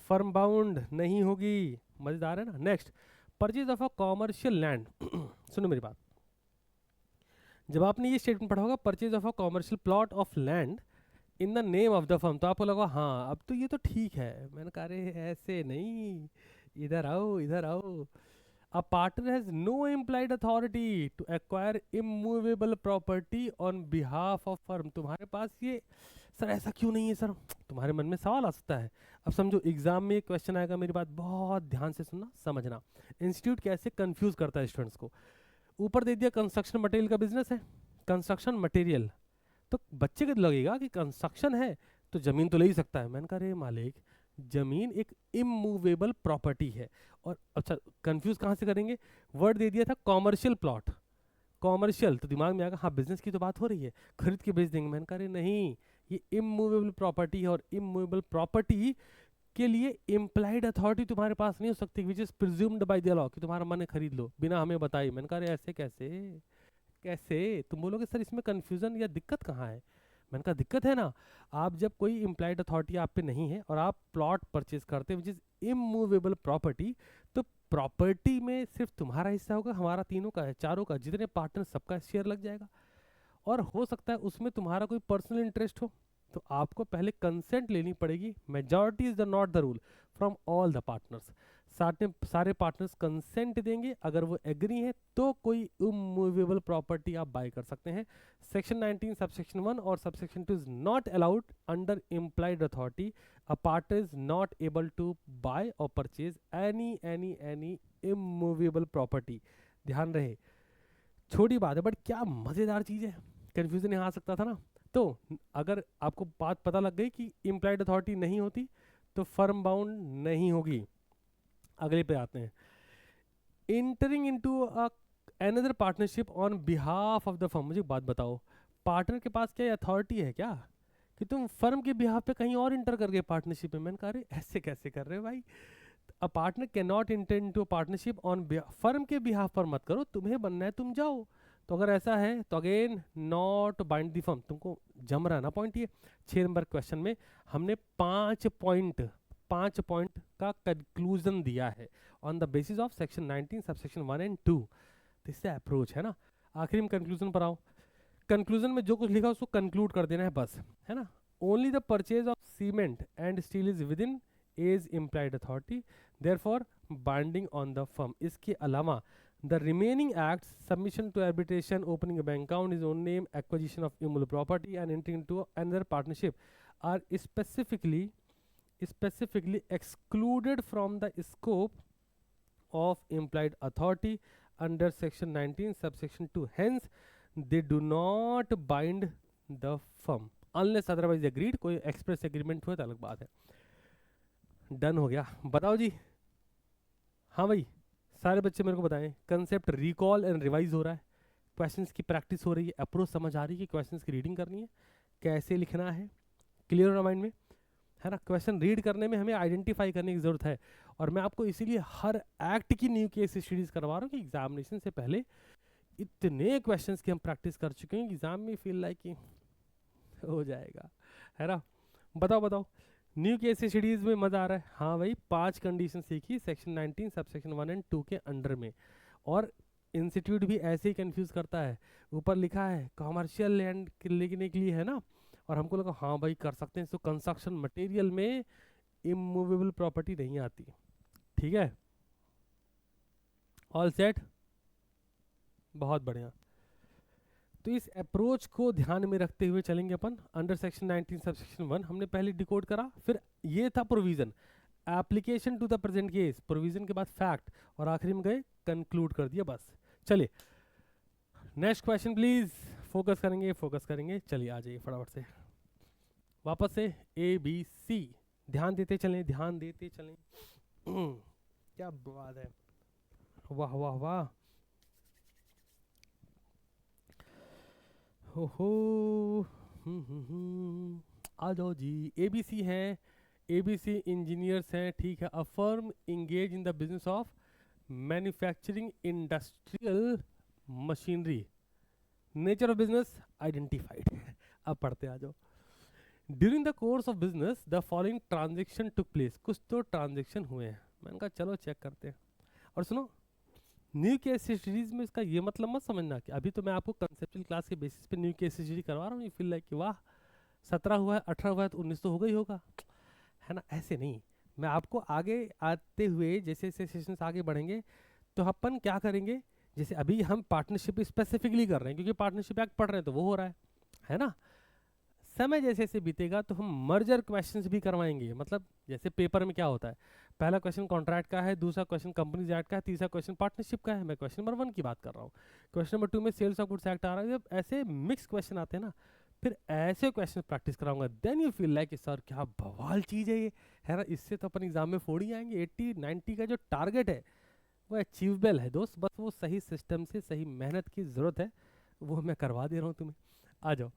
फर्म बाउंड नहीं होगी। मजेदार है ना। Next, purchase of a commercial land, सुनो मेरी बात, जब आपने ये स्टेटमेंट पढ़ा होगा, purchase of a commercial plot of land in the name of the firm, तो आपको लगा हाँ अब तो ये तो ठीक है। मैंने कहा अरे ऐसे नहीं, इधर आओ इधर आओ, A partner has no implied authority to acquire immovable property on behalf of firm. तुम्हारे पास ये, सर ऐसा क्यों नहीं है सर, तुम्हारे मन में सवाल आ सकता है। अब समझो एग्जाम में क्वेश्चन आएगा, मेरी बात बहुत ध्यान से सुनना समझना। इंस्टीट्यूट कैसे कंफ्यूज करता है स्टूडेंट्स को। ऊपर दे दिया कंस्ट्रक्शन मटेरियल का बिजनेस है, कंस्ट्रक्शन मटेरियल, तो बच्चे को लगेगा कि कंस्ट्रक्शन है तो जमीन तो ले ही सकता है। मैंने कहा रे मालिक, जमीन एक इमूवेबल प्रॉपर्टी है। और अच्छा कंफ्यूज कहाँ से करेंगे, वर्ड दे दिया था कॉमर्शियल प्लॉट, कॉमर्शियल तो दिमाग में आएगा हाँ बिजनेस की तो बात हो रही है, खरीद के बेच देंगे। मैंने कहा रे नहीं, ये इमूवेबल प्रॉपर्टी है और इमूवेबल प्रॉपर्टी के लिए इम्प्लाइड अथॉरिटी तुम्हारे पास नहीं हो सकती, which is presumed by the law, कि तुम्हारा मन है खरीद लो बिना हमें बताए। मैंने कहा ऐसे कैसे, कैसे तुम बोलोगे सर इसमें कंफ्यूजन या दिक्कत कहाँ है। मैंने कहा दिक्कत है ना, आप जब कोई इम्प्लाइड अथॉरिटी आप पे नहीं है और आप प्लॉट परचेज करते हैं विच इज इमूवेबल प्रॉपर्टी, तो प्रॉपर्टी में सिर्फ तुम्हारा हिस्सा होगा, हमारा तीनों का है, चारों का, जितने पार्टनर सबका शेयर लग जाएगा। और हो सकता है उसमें तुम्हारा कोई पर्सनल इंटरेस्ट हो, तो आपको पहले कंसेंट लेनी पड़ेगी। Majority is the not the rule from all the partners, सारे पार्टनर्स कंसेंट देंगे, अगर वो एग्री हैं तो कोई इमूवेबल प्रॉपर्टी आप बाय कर सकते हैं। सेक्शन 19 सबसेक्शन 1 और subsection 2 is not allowed under implied authority. A partner is not able to buy और परचेज एनी इमूवेबल प्रॉपर्टी। ध्यान रहे, छोटी बात है बट क्या मजेदार चीज है, कंफ्यूजन यहाँ आ सकता था ना। तो अगर आपको बात पता लग गई कि इम्प्लाइड अथॉरिटी नहीं होती तो फर्म बाउंड नहीं होगी। अगले पे आते हैं, entering into another partnership on behalf of the firm. मुझे बात बताओ, पार्टनर के पास क्या अथॉरिटी है क्या कि तुम फर्म के बिहाफ पे कहीं और इंटर कर गए पार्टनरशिप में। मैंने कहा अरे ऐसे कैसे कर रहे हो भाई, a partner can not inter into partnership on firm के बिहाफ पर मत करो, तुम्हें बनना है तुम जाओ। तो अगर ऐसा है तो again not bind the firm, तुमको जम रहा ना पॉइंट। ये 6 नंबर क्वेश्चन में हमने 5 पॉइंट का कंक्लूजन दिया है on the basis of section 19 subsection 1 and 2। तो इससे अप्रोच है ना, आखिरी में कंक्लूजन पर आओ। कंक्लूजन में जो कुछ लिखा उसको कंक्लूड कर देना है बस, है ना। Only the purchase of cement and steel is within as implied authority, therefore binding on the firm. इसके अलावा the remaining acts, submission to arbitration, opening a bank account, his own name, acquisition of immutable property and entering into another partnership are specifically excluded from the scope of implied authority under section 19 subsection 2. Hence they do not bind the firm unless otherwise agreed। कोई express agreement हुआ तो अलग बात है। Done हो गया, बताओ जी। हाँ भाई सारे बच्चे मेरे को बताएं, कंसेप्ट रिकॉल एंड रिवाइज हो रहा है, क्वेश्चंस की प्रैक्टिस हो रही है, अप्रोच समझ आ रही है कि क्वेश्चंस की रीडिंग करनी है, कैसे लिखना है, क्लियर हो माइंड में, है ना। क्वेश्चन रीड करने में हमें आइडेंटिफाई करने की जरूरत है। और मैं आपको इसीलिए हर एक्ट की न्यू केस स्टडीज करवा रहा हूँ कि एग्जामिनेशन से पहले इतने क्वेश्चंस की हम प्रैक्टिस कर चुके हैं, एग्जाम में फील लाइक कि हो जाएगा, है ना। बताओ न्यू केस स्टडीज में मजा आ रहा है। हाँ भाई 5 कंडीशन सीखी सेक्शन 19 सबसेक्शन 1 एंड 2 के अंडर में। और इंस्टीट्यूट भी ऐसे ही कंफ्यूज करता है, ऊपर लिखा है कॉमर्शियल लैंड लिखने के लिए, है ना, और हमको लगा हाँ भाई कर सकते हैं। तो कंस्ट्रक्शन मटेरियल में इमूवेबल प्रॉपर्टी नहीं आती, ठीक है। ऑल सेट, बहुत बढ़िया। तो इस अप्रोच को ध्यान में रखते हुए चलेंगे अपन। अंडर सेक्शन 19 सबसेक्शन 1 हमने पहले डिकोड करा, फिर ये था provision, application to the present case, provision के बाद फैक्ट, और आखिरी में गए कंक्लूड कर दिया बस। चलिए नेक्स्ट क्वेश्चन प्लीज, फोकस करेंगे। चलिए आ जाइए फटाफट से वापस से ABC, ध्यान देते चलें क्या बात है, वाह वाह वाह, हो आ जाओ जी। ABC है, ABC इंजीनियर्स हैं, ठीक है। A firm engage in the business of manufacturing industrial machinery, nature of business identified. अब पढ़ते आ जाओ। During the course of business the following transaction took place, कुछ तो ट्रांजेक्शन हुए हैं। मैंने कहा चलो चेक करते हैं। और सुनो, न्यू केस सीरीज में इसका ये मतलब मत समझना कि अभी तो मैं आपको कंसेप्चुअल क्लास के बेसिस पे न्यू केस सीरीज करवा रहा हूँ, यू फील लाइक कि वाह 17 हुआ है, 18 हुआ है तो 19 तो होगा ही होगा, है ना। ऐसे नहीं, मैं आपको आगे आते हुए जैसे जैसे सेशंस आगे बढ़ेंगे तो अपन क्या करेंगे, जैसे अभी हम पार्टनरशिप स्पेसिफिकली कर रहे हैं क्योंकि पार्टनरशिप एक्ट पढ़ रहे हैं तो वो हो रहा है ना। समय जैसे जैसे बीतेगा तो हम मर्जर क्वेश्चंस भी करवाएंगे। मतलब जैसे पेपर में क्या होता है, पहला क्वेश्चन कॉन्ट्रैक्ट का है, दूसरा क्वेश्चन कंपनीज एक्ट का है, तीसरा क्वेश्चन पार्टनरशिप का है। मैं क्वेश्चन नंबर 1 की बात कर रहा हूँ। क्वेश्चन नंबर 2 में सेल्स ऑफ गुड्स एक्ट आ रहा है। जब ऐसे मिक्स क्वेश्चन आते हैं ना, फिर ऐसे क्वेश्चन प्रैक्टिस कराऊंगा, then you feel like sir क्या बवाल चीज़ है ये, है ना। इससे तो अपन एग्जाम में फोड़ ही आएंगे। 80-90 का जो टारगेट है वो अचीवेबल है दोस्त, बस वो सही सिस्टम से सही मेहनत की ज़रूरत है, वो मैं करवा दे रहा हूँ तुम्हें। आ जाओ,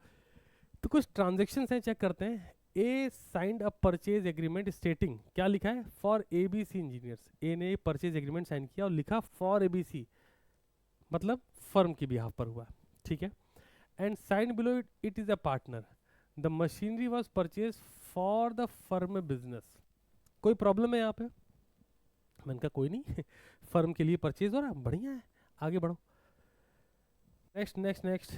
तो कुछ ट्रांजेक्शन हैं, चेक करते हैं। A signed a purchase agreement stating, क्या लिखा है, फॉर एबीसी इंजीनियर्स। ए ने परचेज एग्रीमेंट साइन किया और लिखा फॉर एबीसी, मतलब फर्म की बिहाफ पर हुआ, ठीक है। And sign below it is a partner, the machinery was purchase for the firm business. कोई प्रॉब्लम है यहाँ पे? मैंने कहा कोई नहीं फर्म के लिए परचेज हो रहा है, बढ़िया है, आगे बढ़ो। Next next next,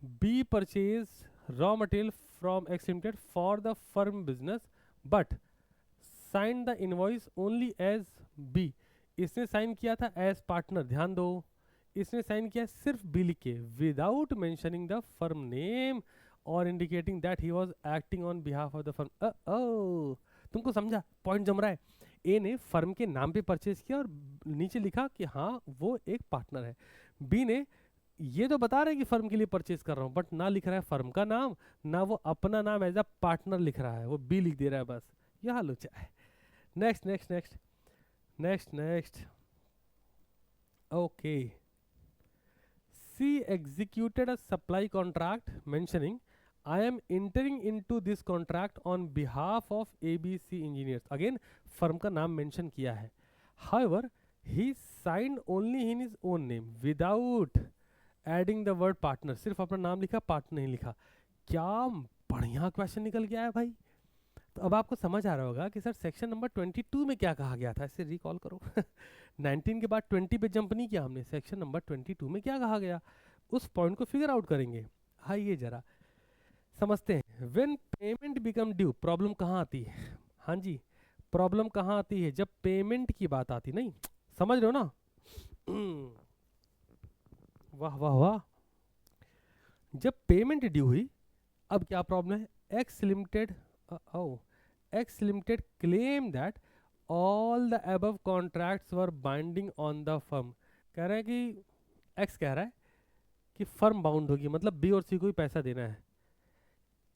B purchase raw material from X limited for the firm business but sign the invoice only as B. इसने साइन किया था एज पार्टनर, ध्यान दो, इसने साइन किया सिर्फ बी लिख के, without mentioning the firm name और indicating that he was acting on behalf of the firm. ओ तुमको समझा, पॉइंट जम रहा है। ए ने फर्म के नाम पे परचेज किया और नीचे लिखा कि हाँ वो एक पार्टनर है। बी ने ये तो बता रहे हैं कि फर्म के लिए परचेज कर रहा हूँ, बट ना लिख रहा है फर्म का नाम, ना वो अपना नाम एज अ पार्टनर लिख रहा है, वो बी लिख दे रहा है बस। यहाँ लोचा है। Next next next next next, okay. C executed a supply contract mentioning I am entering into this contract on behalf of ABC engineers. Again firm का नाम मेंशन किया है, however he signed only in his own name without adding the word partner, सिर्फ अपना नाम लिखा, partner नहीं लिखा। क्या बढ़िया क्वेश्चन निकल गया है भाई। तो अब आपको समझ आ रहा होगा कि सर सेक्शन नंबर 22 में क्या कहा गया था, इसे रिकॉल करो 19 के बाद 20 पे जंप नहीं किया हमने, सेक्शन नंबर 22 में क्या कहा गया, उस पॉइंट को फिगर आउट करेंगे। आइए जरा समझते हैं। When payment become due, problem कहाँ आती है? हाँ जी, प्रॉब्लम कहाँ आती है? जब पेमेंट की बात आती, नहीं समझ रहे हो ना? वाह वाह वाह, जब पेमेंट ड्यू हुई, अब क्या प्रॉब्लम है? X limited x limited claim that all the above contracts were binding on the firm. कह रहा है कि एक्स कह रहा है कि फर्म बाउंड होगी, मतलब बी और सी को ही पैसा देना है।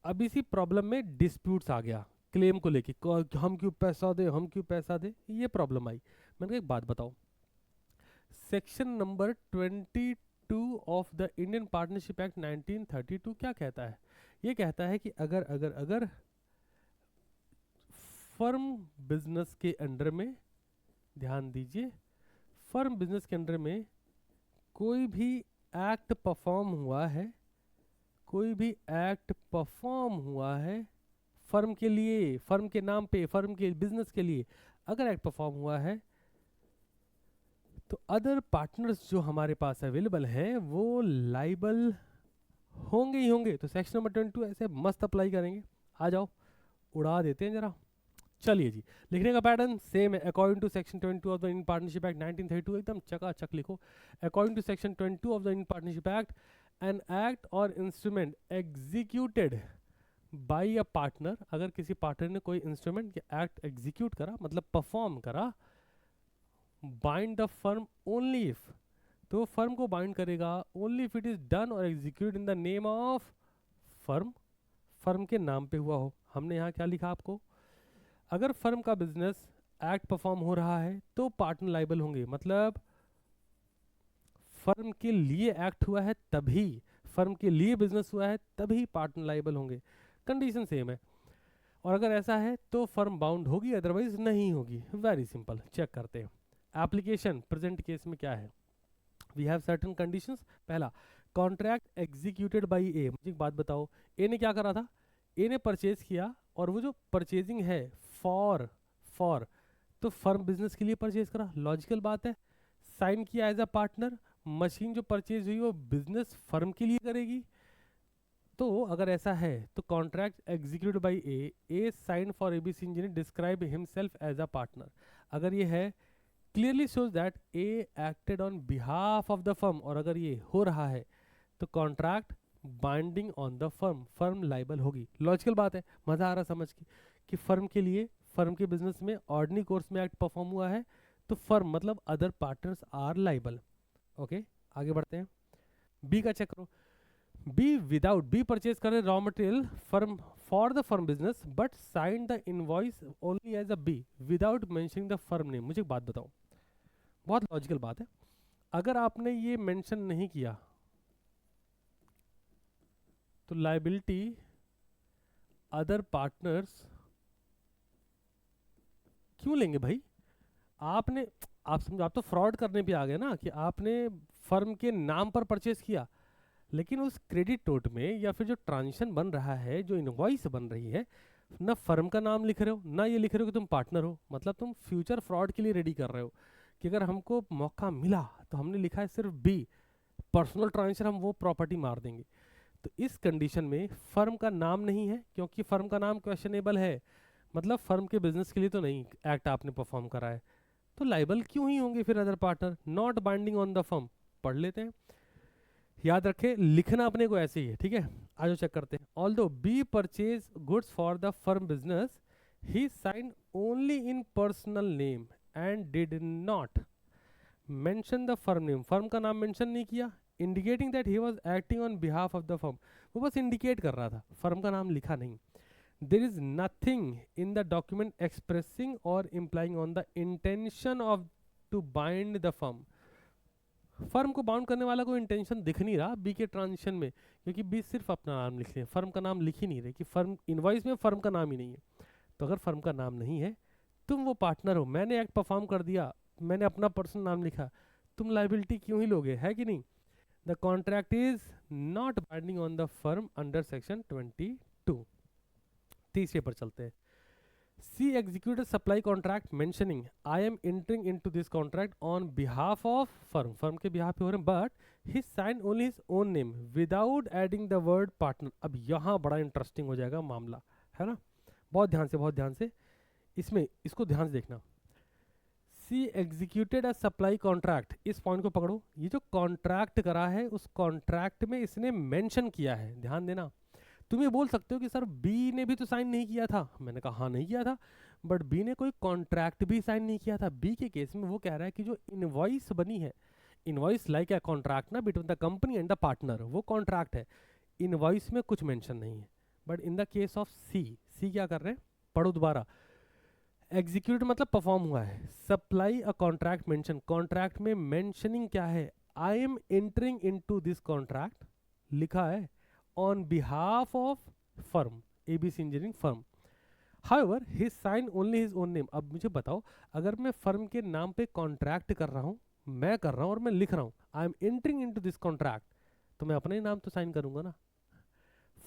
अब इसी प्रॉब्लम में डिस्प्यूट्स आ गया क्लेम को लेके, हम क्यों पैसा दे, हम क्यों पैसा दे, ये प्रॉब्लम आई। मैंने कहा एक बात बताओ, section number 22 of the Indian partnership act 1932 क्या कहता है? ये कहता है कि अगर अगर अगर फर्म बिजनेस के अंडर में, ध्यान दीजिए, फर्म बिजनेस के अंडर में कोई भी एक्ट परफॉर्म हुआ है, कोई भी एक्ट परफॉर्म हुआ है फर्म के लिए, फर्म के नाम पे, फर्म के बिजनेस के लिए, अगर एक्ट परफॉर्म हुआ है तो अदर पार्टनर्स जो हमारे पास अवेलेबल हैं वो लाइबल होंगे ही होंगे। तो सेक्शन नंबर 22 ऐसे मस्त अप्लाई करेंगे। आ जाओ उड़ा देते हैं जरा। चलिए जी, लिखने का पैटर्न सेम है। According to section 22 of the Indian partnership act 1932, एकदम चकाचक लिखो। According to section 22 of the Indian partnership act, an act or instrument executed by a partner, अगर किसी पार्टनर ने कोई इंस्ट्रूमेंट या एक्ट एग्जीक्यूट करा, मतलब परफॉर्म करा, bind the firm only if, तो फर्म को बाइंड करेगा only if it is done or execute in the name of firm, firm के नाम पे हुआ हो। हमने यहाँ क्या लिखा आपको, अगर फर्म का बिजनेस एक्ट परफॉर्म हो रहा है तो पार्टनर लाइबल होंगे, मतलब फर्म के लिए एक्ट हुआ है तभी, फर्म के लिए बिजनेस हुआ है तभी पार्टनर लाइबल होंगे, कंडीशन सेम है। और अगर ऐसा है तो फर्म बाउंड होगी, अदरवाइज नहीं होगी। वेरी सिंपल, चेक करते हैं। एप्लीकेशन प्रेजेंट केस में क्या है, वी हैव सर्टेन कंडीशंस। पहला, कॉन्ट्रैक्ट एग्जीक्यूटेड बाय ए। मुझे एक बात बताओ, ए ने क्या करा था? ए ने परचेज किया, और वो जो परचेजिंग है फॉर फॉर तो फर्म बिजनेस के लिए परचेज करा, लॉजिकल बात है। साइन किया एज अ पार्टनर, मशीन जो परचेज हुई वो बिजनेस फर्म के लिए करेगी। तो अगर ऐसा है तो contract executed by A, A sign for ABC engineer describe himself as a partner. अगर ये है clearly shows that A acted on behalf of the firm, और अगर ये हो रहा है तो contract binding on the firm, firm liable होगी। लॉजिकल बात है, मजा आ रहा समझ के कि फर्म के लिए, फर्म के बिजनेस में ऑर्डिनरी कोर्स में एक्ट परफॉर्म हुआ है तो फर्म मतलब other partners are liable. Okay, आगे बढ़ते हैं। बी का चेक करो। बी विदाउट, बी परचेज करे raw material firm for the firm business but sign the invoice only as a B without mentioning the firm name. मुझे एक बात बताओ, बहुत लॉजिकल बात है, अगर आपने ये मेंशन नहीं किया तो लाइबिलिटी अदर पार्टनर्स क्यों लेंगे भाई? आपने, आप समझो, आप तो फ्रॉड करने पे आ गए ना, कि आपने फर्म के नाम पर परचेज किया, लेकिन उस क्रेडिट नोट में या फिर जो ट्रांजेक्शन बन रहा है, जो इनवॉइस बन रही है, ना फर्म का नाम लिख रहे हो ना ये लिख रहे हो कि तुम पार्टनर हो। मतलब तुम फ्यूचर फ्रॉड के लिए रेडी कर रहे हो कि अगर हमको मौका मिला तो हमने लिखा है सिर्फ बी, पर्सनल ट्रांजेक्शन हम वो प्रॉपर्टी मार देंगे। तो इस कंडीशन में फर्म का नाम नहीं है, क्योंकि फर्म का नाम क्वेश्चनेबल है, मतलब फर्म के बिजनेस के लिए तो नहीं एक्ट आपने परफॉर्म करा है, तो लाइबल क्यों ही होंगे फिर other partner. Not binding on the firm, पढ़ लेते हैं, याद रखें लिखना अपने को ऐसे ही है, ठीक है। आज चेक करते हैं। Although B purchase goods for the firm business, he sign only in personal name and did not mention the firm name, firm का नाम मेंशन नहीं किया, indicating that he was acting on behalf of the firm. वो बस indicate कर रहा था, firm का नाम लिखा नहीं। There is nothing in the document expressing or implying on the intention of to bind the firm. Firm को बाउंड करने वाला कोई इंटेंशन दिख नहीं रहा बी के ट्रांजिशन में, क्योंकि बी सिर्फ अपना नाम लिख रहे हैं, फर्म का नाम लिख ही नहीं रहे, कि फर्म इनवॉइस में फर्म का नाम ही नहीं है। तो अगर फर्म का नाम नहीं है, तुम वो पार्टनर हो, मैंने एक्ट परफॉर्म कर दिया, मैंने अपना पर्सनल नाम लिखा, तुम लाइबिलिटी क्यों ही लोगे, है कि नहीं। The contract is not binding on the firm under section 22। तीसरे पर चलते हैं। C executed supply contract mentioning I am entering into this contract on behalf of firm, firm के behalf पे हो रहे हैं, but he signed only his own name without adding the word partner। अब यहाँ बड़ा इंटरेस्टिंग हो जाएगा मामला, है ना, बहुत ध्यान से, बहुत ध्यान से इसमें, इसको ध्यान से देखना। C executed a supply contract, इस पॉइंट को पकड़ो, ये जो कॉन्ट्रैक्ट करा है उस कॉन्ट्रैक्ट में इसने मेंशन किया है, ध्यान देना। तुम ये बोल सकते हो कि सर बी ने भी तो साइन नहीं किया था, मैंने कहा हाँ नहीं किया था, बट बी ने कोई कॉन्ट्रैक्ट भी साइन नहीं किया था। बी के केस में वो कह रहा है कि जो इनवॉइस बनी है, इनवॉइस लाइक ए कॉन्ट्रैक्ट ना between the company and the partner, वो कॉन्ट्रैक्ट है, इनवॉइस में कुछ मेंशन नहीं है। But in the case of C, C क्या कर रहे हैं, पढ़ो दोबारा। एग्जीक्यूट मतलब परफॉर्म हुआ है, supply a contract mention, contract में मेंशनिंग क्या है, आई am entering into this contract, लिखा है on behalf of firm ABC engineering firm. However, he signed only his own name। अब मुझे बताओ, अगर मैं फर्म के नाम पे कॉन्ट्रैक्ट कर रहा हूँ, मैं कर रहा हूँ और मैं लिख रहा हूँ आई am entering into this contract, तो मैं अपने नाम तो साइन करूंगा ना।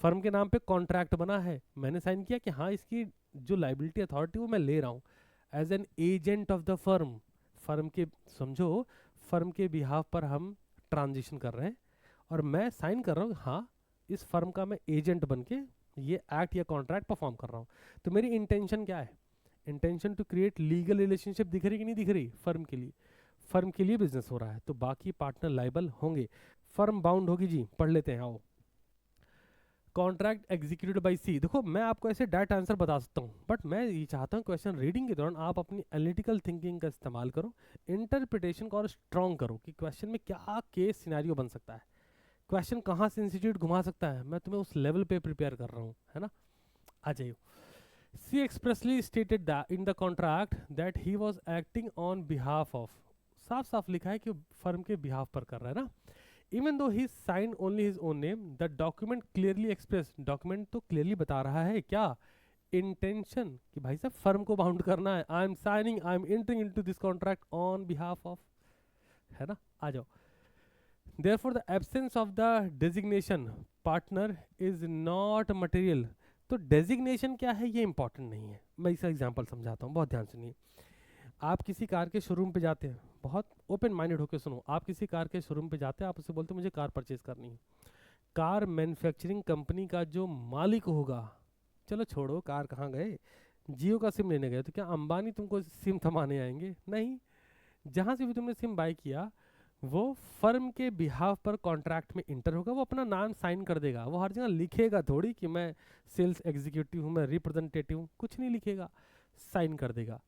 फर्म के नाम पे कॉन्ट्रैक्ट बना है, मैंने साइन किया कि हाँ इसकी जो लाइबिलिटी अथॉरिटी वो मैं ले रहा हूँ as an agent of the firm. Firm के, समझो फर्म के बिहाफ पर हम ट्रांजिशन कर रहे हैं और मैं साइन कर रहा हूँ हाँ इस फर्म का मैं एजेंट बन के ये एक्ट या कॉन्ट्रैक्ट परफॉर्म कर रहा हूँ। तो मेरी इंटेंशन क्या है, intention to create legal relationship दिख रही कि नहीं दिख रही, फर्म के लिए, फर्म के लिए बिजनेस हो रहा है, तो बाकी पार्टनर लाइबल होंगे, फर्म बाउंड होगी जी। पढ़ लेते हैं, आओ। कॉन्ट्रैक्ट एग्जीक्यूटेड बाय सी, देखो मैं आपको ऐसे डायरेक्ट आंसर बता सकता हूँ, बट मैं ये चाहता हूँ क्वेश्चन रीडिंग के दौरान आप अपनी एनालिटिकल थिंकिंग का इस्तेमाल करो, इंटरप्रिटेशन को और स्ट्रॉन्ग करो कि क्वेश्चन में क्या केस सिनेरियो बन सकता है, क्वेश्चन कहाँ से इंस्टीट्यूट घुमा सकता है, मैं तुम्हें उस लेवल पे प्रिपेयर कर रहा हूँ, है ना। आ जाइए। C expressly stated that in the contract that he was acting on behalf of, साफ साफ लिखा है कि फर्म के बिहाफ पर कर रहा है ना। Even though he sign only his own name, the document clearly express, document तो क्लियरली बता रहा है क्या, इंटेंशन, कि भाई साहब फर्म को बाउंड करना है, I am signing, I am entering into this contract on behalf of, है ना। आ जाओ। Therefore, the absence of the designation partner is not material। तो डेजिग्नेशन क्या है ये इंपॉर्टेंट नहीं है, मैं इसका एग्जांपल समझाता हूँ, बहुत ध्यान सुनिए। आप किसी कार के शोरूम पे जाते हैं, बहुत ओपन माइंडेड होकर सुनो, आप किसी कार के शोरूम पे जाते हैं, आप उससे बोलते हैं मुझे कार परचेज करनी है, कार मैन्युफैक्चरिंग कंपनी का जो मालिक होगा, चलो छोड़ो कार कहाँ गए, जियो का सिम लेने गए तो क्या अंबानी तुमको सिम थमाने आएंगे, नहीं, जहां से भी तुमने सिम बाय किया वो फर्म के बिहाफ पर कॉन्ट्रैक्ट में इंटर होगा, वो अपना नाम साइन कर देगा, वो हर जगह लिखेगा थोड़ी कि मैं सेल्स एग्जीक्यूटिव हूँ, मैं रिप्रेजेंटेटिव हूँ, कुछ नहीं लिखेगा, साइन कर देगा।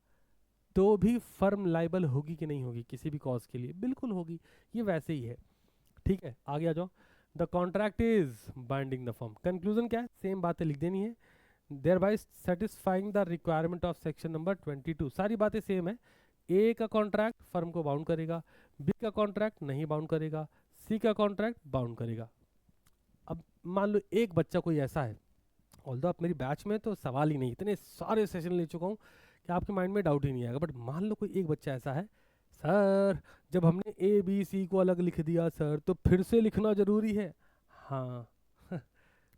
तो भी फर्म लाइबल होगी कि नहीं होगी किसी भी कॉज के लिए? बिल्कुल होगी, ये वैसे ही है। ठीक है, आगे आ जाओ। द contract is binding the firm. Conclusion क्या है? सेम बातें लिख देनी है। Thereby satisfying the requirement of section number 22, सारी बातें सेम है। ए का कॉन्ट्रैक्ट फर्म को बाउंड करेगा, बी का कॉन्ट्रैक्ट नहीं बाउंड करेगा, सी का कॉन्ट्रैक्ट बाउंड करेगा। अब मान लो एक बच्चा कोई ऐसा है, ऑल्दो आप मेरी बैच में तो सवाल ही नहीं, इतने सारे सेशन ले चुका हूँ कि आपके माइंड में डाउट ही नहीं आएगा, बट मान लो कोई एक बच्चा ऐसा है, सर जब हमने ए बी सी को अलग लिख दिया सर तो फिर से लिखना जरूरी है? हाँ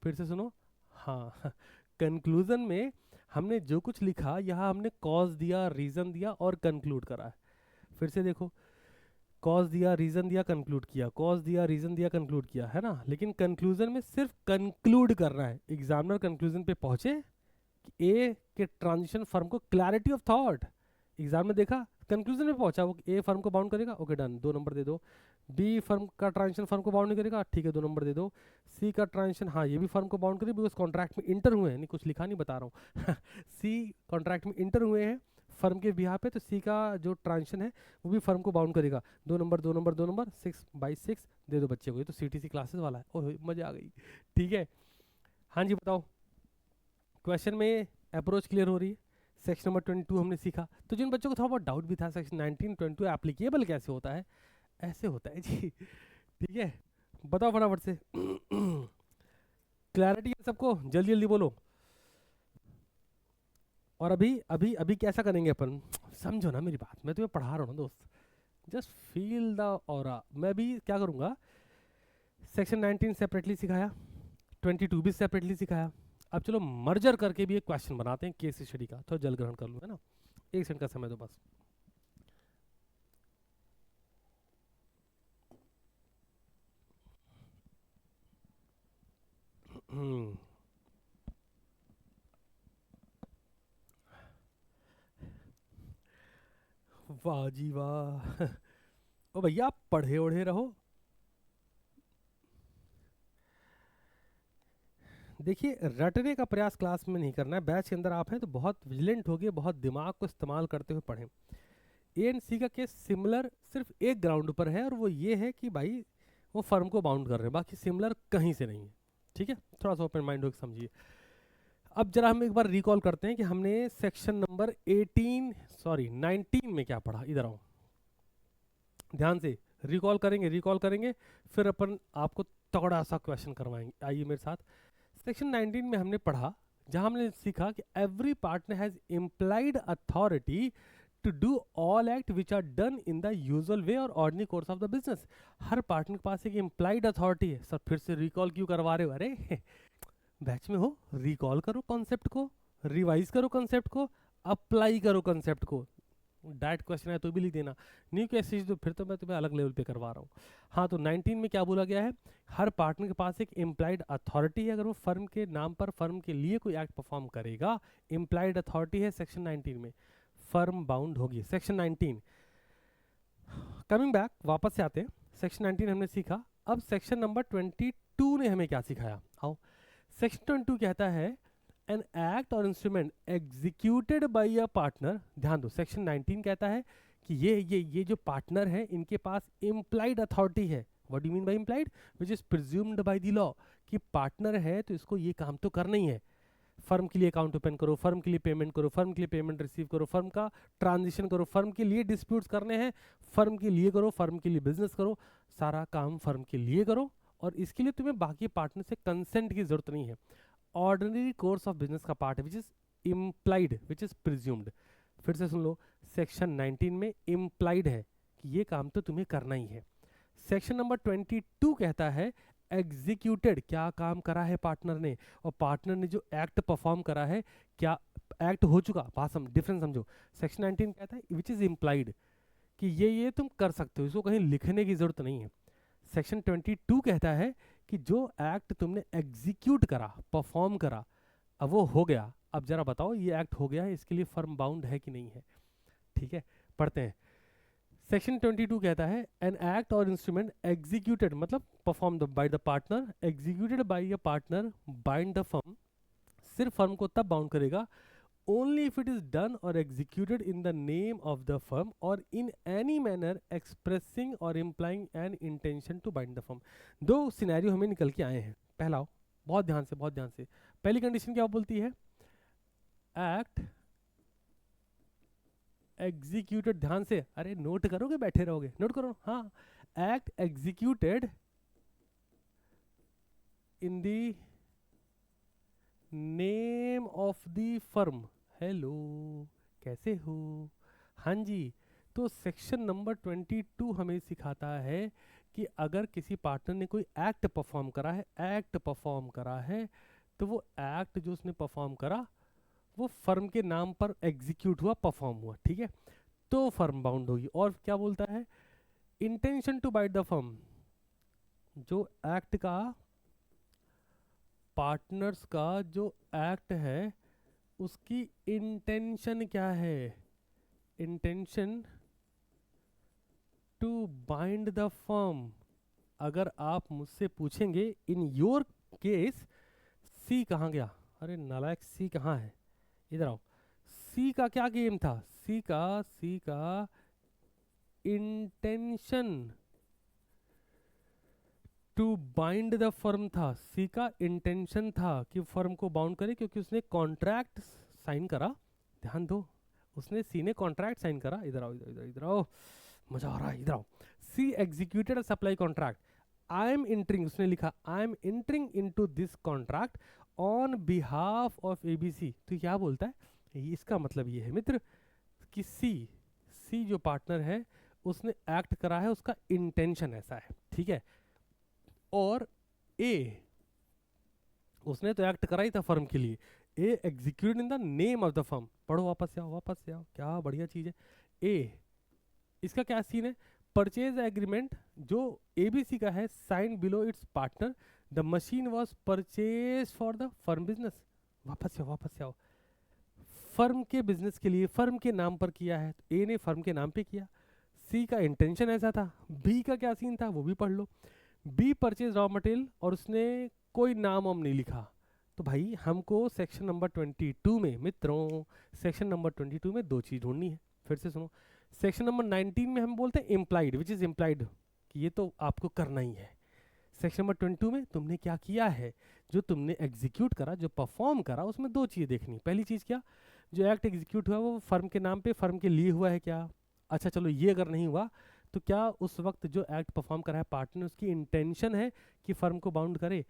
फिर से सुनो, हाँ कंक्लूजन में हमने जो कुछ लिखा यहाँ हमने कॉज दिया, रीजन दिया और कंक्लूड करा है। फिर से देखो, कॉज दिया, रीजन दिया, कंक्लूड किया, कॉज दिया, रीजन दिया, कंक्लूड किया, है ना? लेकिन कंक्लूजन में सिर्फ कंक्लूड करना है। एग्जामिनर कंक्लूजन पे पहुंचे कि ए के ट्रांजिशन फर्म को क्लैरिटी ऑफ थॉट, एग्जाम में देखा कंक्लूजन में पहुंचा वो ए फर्म को बाउंड करेगा, ओके डन, 2 नंबर दे दो। बी फर्म का ट्रांजिशन फर्म को बाउंड नहीं करेगा, ठीक है 2 नंबर दे दो। सी का ट्रांजिशन, हाँ ये भी फर्म को बाउंड करेगा बिकॉज कॉन्ट्रैक्ट में इंटर हुए हैं, नहीं कुछ लिखा नहीं बता रहा हूँ सी कॉन्ट्रैक्ट में इंटर हुए हैं फर्म के बिहार पे, तो सी का जो ट्रांजिशन है वो भी फर्म को बाउंड करेगा। 2 नंबर 2 नंबर 2 नंबर 6/6 दे दो बच्चे को, ये तो सीटीसी क्लासेस वाला है, ओह मजा आ गई। ठीक है, हाँ जी बताओ, क्वेश्चन में अप्रोच क्लियर हो रही है? सेक्शन नंबर 22 हमने सीखा, तो जिन बच्चों को थोड़ा बहुत डाउट भी था सेक्शन 19 22 एप्लीकेबल कैसे होता है, ऐसे होता है जी ठीक है, बताओ फटाफट से क्लैरिटी है सबको? जल्दी जल्दी बोलो। और अभी अभी अभी कैसा करेंगे अपन, समझो ना मेरी बात, मैं तुम्हें पढ़ा रहा हूँ ना दोस्त, जस्ट फील द ऑरा। मैं भी क्या करूँगा, सेक्शन 19 सेपरेटली सिखाया, 22 भी सेपरेटली सिखाया, अब चलो मर्जर करके भी एक क्वेश्चन बनाते हैं केस स्टडी का, थोड़ा जल ग्रहण कर लूँ, है ना? 1 सेकंड का समय दो बस। वाह जी वाह ओ भैया आप पढ़े ओढ़े रहो। देखिए रटने का प्रयास क्लास में नहीं करना है, बैच के अंदर आप हैं तो बहुत विजिलेंट होगे, बहुत दिमाग को इस्तेमाल करते हुए पढ़ें। ए एंड सी का केस सिमिलर सिर्फ एक ग्राउंड पर है और वो ये है कि भाई वो फर्म को बाउंड कर रहे हैं, बाकी सिमिलर कहीं से नहीं है। ठीक है, थोड़ा सा ओपन माइंड होकर समझिए। अब जरा हम एक बार रिकॉल करते हैं कि हमने सेक्शन नंबर 18 सॉरी 19 में क्या पढ़ा, इधर आओ ध्यान से, रिकॉल करेंगे रिकॉल करेंगे, फिर अपन आपको तगड़ा सा क्वेश्चन करवाएंगे, आइए मेरे साथ। सेक्शन 19 में हमने पढ़ा, जहां हमने सीखा कि every partner has implied authority to do all act which are done in the usual way और ordinary course of the business. हर पार्टनर के पास एक इम्प्लाइड अथॉरिटी है। सर फिर से रिकॉल क्यों करवा रहे हो? अरे बैच में हो, रिकॉल करो कॉन्सेप्ट को, रिवाइज करो कॉन्सेप्ट को, अप्लाई करो कॉन्सेप्ट को। डायरेक्ट क्वेश्चन है तो भी लिख देना, न्यू केसेस तो फिर तो मैं तुम्हें अलग लेवल पे करवा रहा हूँ। हाँ तो 19 में क्या बोला गया है, हर पार्टनर के पास एक इम्प्लाइड अथॉरिटी है, अगर वो फर्म के नाम पर फर्म के लिए कोई एक्ट परफॉर्म करेगा, इम्प्लाइड अथॉरिटी है सेक्शन 19 में, फर्म बाउंड होगी। सेक्शन 19 कमिंग बैक, वापस से आते हैं, सेक्शन 19 हमने सीखा, अब सेक्शन नंबर 22 ने हमें क्या सिखाया, आओ। सेक्शन 22 कहता है N act or instrument executed by a partner, ध्यान दो सेक्शन 19 कहता है कि ये जो पार्टनर है इनके पास इम्प्लाइड अथॉरिटी है। What do mean by implied? Which is presumed by the law, कि पार्टनर है तो इसको ये काम तो करना ही है, फर्म के लिए अकाउंट ओपन करो, फर्म के लिए पेमेंट करो, फर्म के लिए पेमेंट रिसीव करो, फर्म का ट्रांजिशन करो, फर्म के लिए डिस्प्यूट्स करने हैं, फर्म के लिए करो, फर्म के लिए बिजनेस करो, सारा काम फर्म के लिए करो, और इसके लिए तुम्हें बाकी पार्टनर से कंसेंट की जरूरत नहीं है। ऑर्डिनरी कोर्स ऑफ बिजनेस का पार्ट है which is implied which is presumed. फिर से सुन लो, सेक्शन 19 में इम्प्लाइड है कि ये काम तो तुम्हें करना ही है। सेक्शन नंबर 22 कहता है एग्जीक्यूटेड, क्या काम करा है पार्टनर ने, और पार्टनर ने जो एक्ट परफॉर्म करा है क्या एक्ट हो चुका, बात डिफरेंस समझो। सेक्शन 19 कहता है विच इज इम्प्लाइड, कि ये तुम कर सकते हो, इसको कहीं लिखने की जरूरत नहीं है। सेक्शन 22 कहता है कि जो एक्ट तुमने एग्जीक्यूट करा, परफॉर्म करा, अब वो हो गया, अब जरा बताओ ये एक्ट हो गया है, इसके लिए फर्म बाउंड है कि नहीं है? ठीक है, पढ़ते हैं। सेक्शन 22 कहता है N act or instrument executed मतलब perform by the partner executed by a partner bind the firm, सिर्फ फर्म को तब बाउंड करेगा only if it is done or executed in the name of the firm or in any manner expressing or implying an intention to bind the firm। दो scenario हमें निकल के आए हैं। पहला, बहुत ध्यान से बहुत ध्यान से, पहली कंडीशन क्या बोलती है, एक्ट एग्जीक्यूटेड, ध्यान से, अरे नोट करोगे बैठे रहोगे, नोट करो, हाँ, act executed in the name of the firm. Hello, कैसे हो, हाँ जी। तो सेक्शन नंबर 22 हमें सिखाता है कि अगर किसी पार्टनर ने कोई एक्ट परफॉर्म करा है, एक्ट परफॉर्म करा है, तो वो एक्ट जो उसने परफॉर्म करा वो फर्म के नाम पर एग्जीक्यूट हुआ, परफॉर्म हुआ, ठीक है, तो फर्म बाउंड होगी। और क्या बोलता है, intention to bind the firm, जो एक्ट का, पार्टनर्स का जो एक्ट है उसकी इंटेंशन क्या है, intention to bind the firm. अगर आप मुझसे पूछेंगे इन योर केस सी कहाँ गया, अरे नालायक सी कहाँ है, इधर आओ, सी का क्या गेम था, सी का intention to bind the firm था, सी का इंटेंशन था कि फर्म को बाउंड करे, क्योंकि उसने कॉन्ट्रैक्ट साइन करा, ध्यान दो, उसने सी ने कॉन्ट्रैक्ट साइन करा, इधर आओ, इधर आओ, मजा आ रहा है, इधर आओ, C executed a supply contract, I am entering, उसने लिखा I am entering into this contract on behalf of ABC. तो क्या बोलता है, इसका मतलब ये है मित्र कि सी जो पार्टनर है उसने एक्ट करा है, उसका इंटेंशन ऐसा है, ठीक है, और ए उसने तो एक्ट करा ही था फर्म के लिए, A execute in the name of the firm, पढ़ो, वापस से आओ, क्या बढ़िया चीज है। ए इसका क्या सीन है, परचेज एग्रीमेंट जो एबीसी का है, sign below its partner, the machine was purchase for the firm business, वापस से आओ, फर्म के बिजनेस के लिए फर्म के नाम पर किया है, तो ए ने फर्म के नाम पे किया, सी का इंटेंशन ऐसा था, बी का क्या सीन था वो भी पढ़ लो, बी परचेज रॉ मटेरियल और उसने कोई नाम वाम नहीं लिखा, तो भाई हमको सेक्शन नंबर 22 में मित्रों, सेक्शन नंबर 22 में दो चीज ढूंढनी है, फिर से सुनो, सेक्शन नंबर 19 में हम बोलते हैं इम्प्लाइड, विच इज इम्प्लाइड कि ये तो आपको करना ही है, सेक्शन नंबर 22 में तुमने क्या किया है, जो तुमने एग्जीक्यूट करा, जो परफॉर्म करा, उसमें दो चीज़ें देखनी, पहली चीज़ क्या, जो एक्ट एग्जीक्यूट हुआ वो फर्म के नाम पे फर्म के लिए हुआ है क्या, अच्छा चलो ये अगर नहीं हुआ तो क्या उस वक्त जो एक्ट परफॉर्म करा है पार्टनर, उसकी इंटेंशन है कि फर्म को बाउंड करे।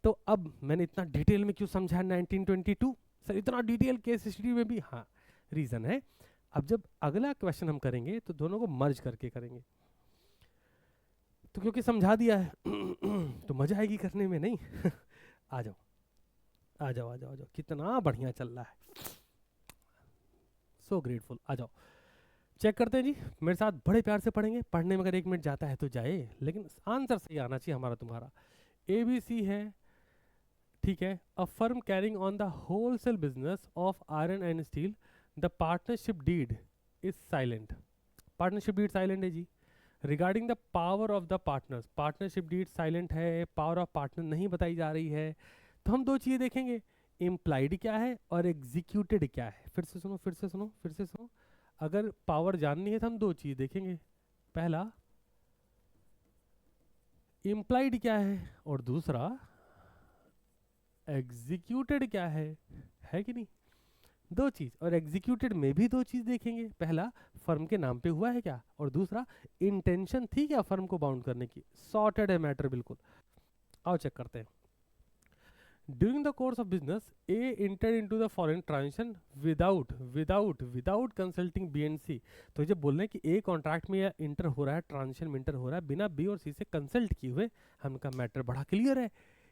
तो अब मैंने इतना डिटेल में क्यों समझाया 1922 सर, इतना डिटेल केस हिस्ट्री में भी, हाँ रीज़न है। अब जब अगला क्वेश्चन हम करेंगे तो दोनों को मर्ज करके करेंगे, तो क्योंकि समझा दिया है तो मजा आएगी करने में, नहीं आ जाओ, कितना बढ़िया चल रहा है, सो ग्रेटफुल, आ जाओ चेक करते हैं जी, मेरे साथ बड़े प्यार से पढ़ेंगे, पढ़ने में अगर 1 मिनट जाता है तो जाए, लेकिन आंसर सही आना चाहिए हमारा तुम्हारा। ABC है, ठीक है, a firm carrying on the wholesale business of iron and steel, the partnership deed is silent, partnership deed silent है जी। Regarding the power of the partners, partnership deed silent है, पावर ऑफ पार्टनर नहीं बताई जा रही है, तो हम दो चीज़ें देखेंगे, इम्प्लाइड क्या है और एग्जीक्यूटेड क्या है। फिर से सुनो, अगर पावर जाननी है तो हम दो चीज़ देखेंगे, पहला इम्प्लाइड क्या है और दूसरा एग्जीक्यूटेड क्या है कि नहीं, दो चीज, और एग्जीक्यूटेड में भी दो चीज देखेंगे, पहला फर्म के नाम पे हुआ है क्या, और दूसरा इंटेंशन थी क्या फर्म को बाउंड करने की, सॉर्टेड है मैटर बिल्कुल। आओ चेक करते हैं। During the course of business A enter into the foreign transaction without consulting B and C, तो जब बोल रहे हैं कि ए कॉन्ट्रैक्ट में या इंटर हो रहा है, ट्रांजेक्शन में इंटर हो रहा है बिना बी और सी से कंसल्ट किए हुए, हमका मैटर बड़ा क्लियर है,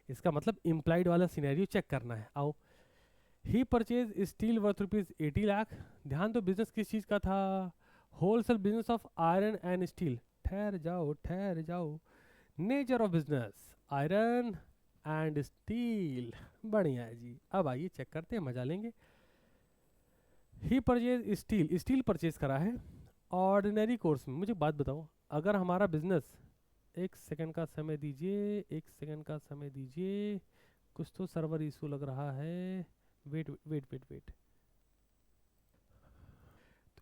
इसका मतलब इम्प्लाइड वाला सिनेरियो चेक करना है। आओ, ही परचेज स्टील वर्थ ₹80 लाख, ध्यान दो बिजनेस किस चीज़ का था, wholesale business of iron and steel, ठहर जाओ, nature of business iron and steel, बढ़िया है जी। अब आइए चेक करते हैं, मजा लेंगे। ही परचेज स्टील परचेज करा है ऑर्डिनरी कोर्स में मुझे बात बताओ, अगर हमारा बिजनेस, एक सेकंड का समय दीजिए, एक सेकंड का समय दीजिए, कुछ तो सर्वर इशू लग रहा है, wait wait wait wait.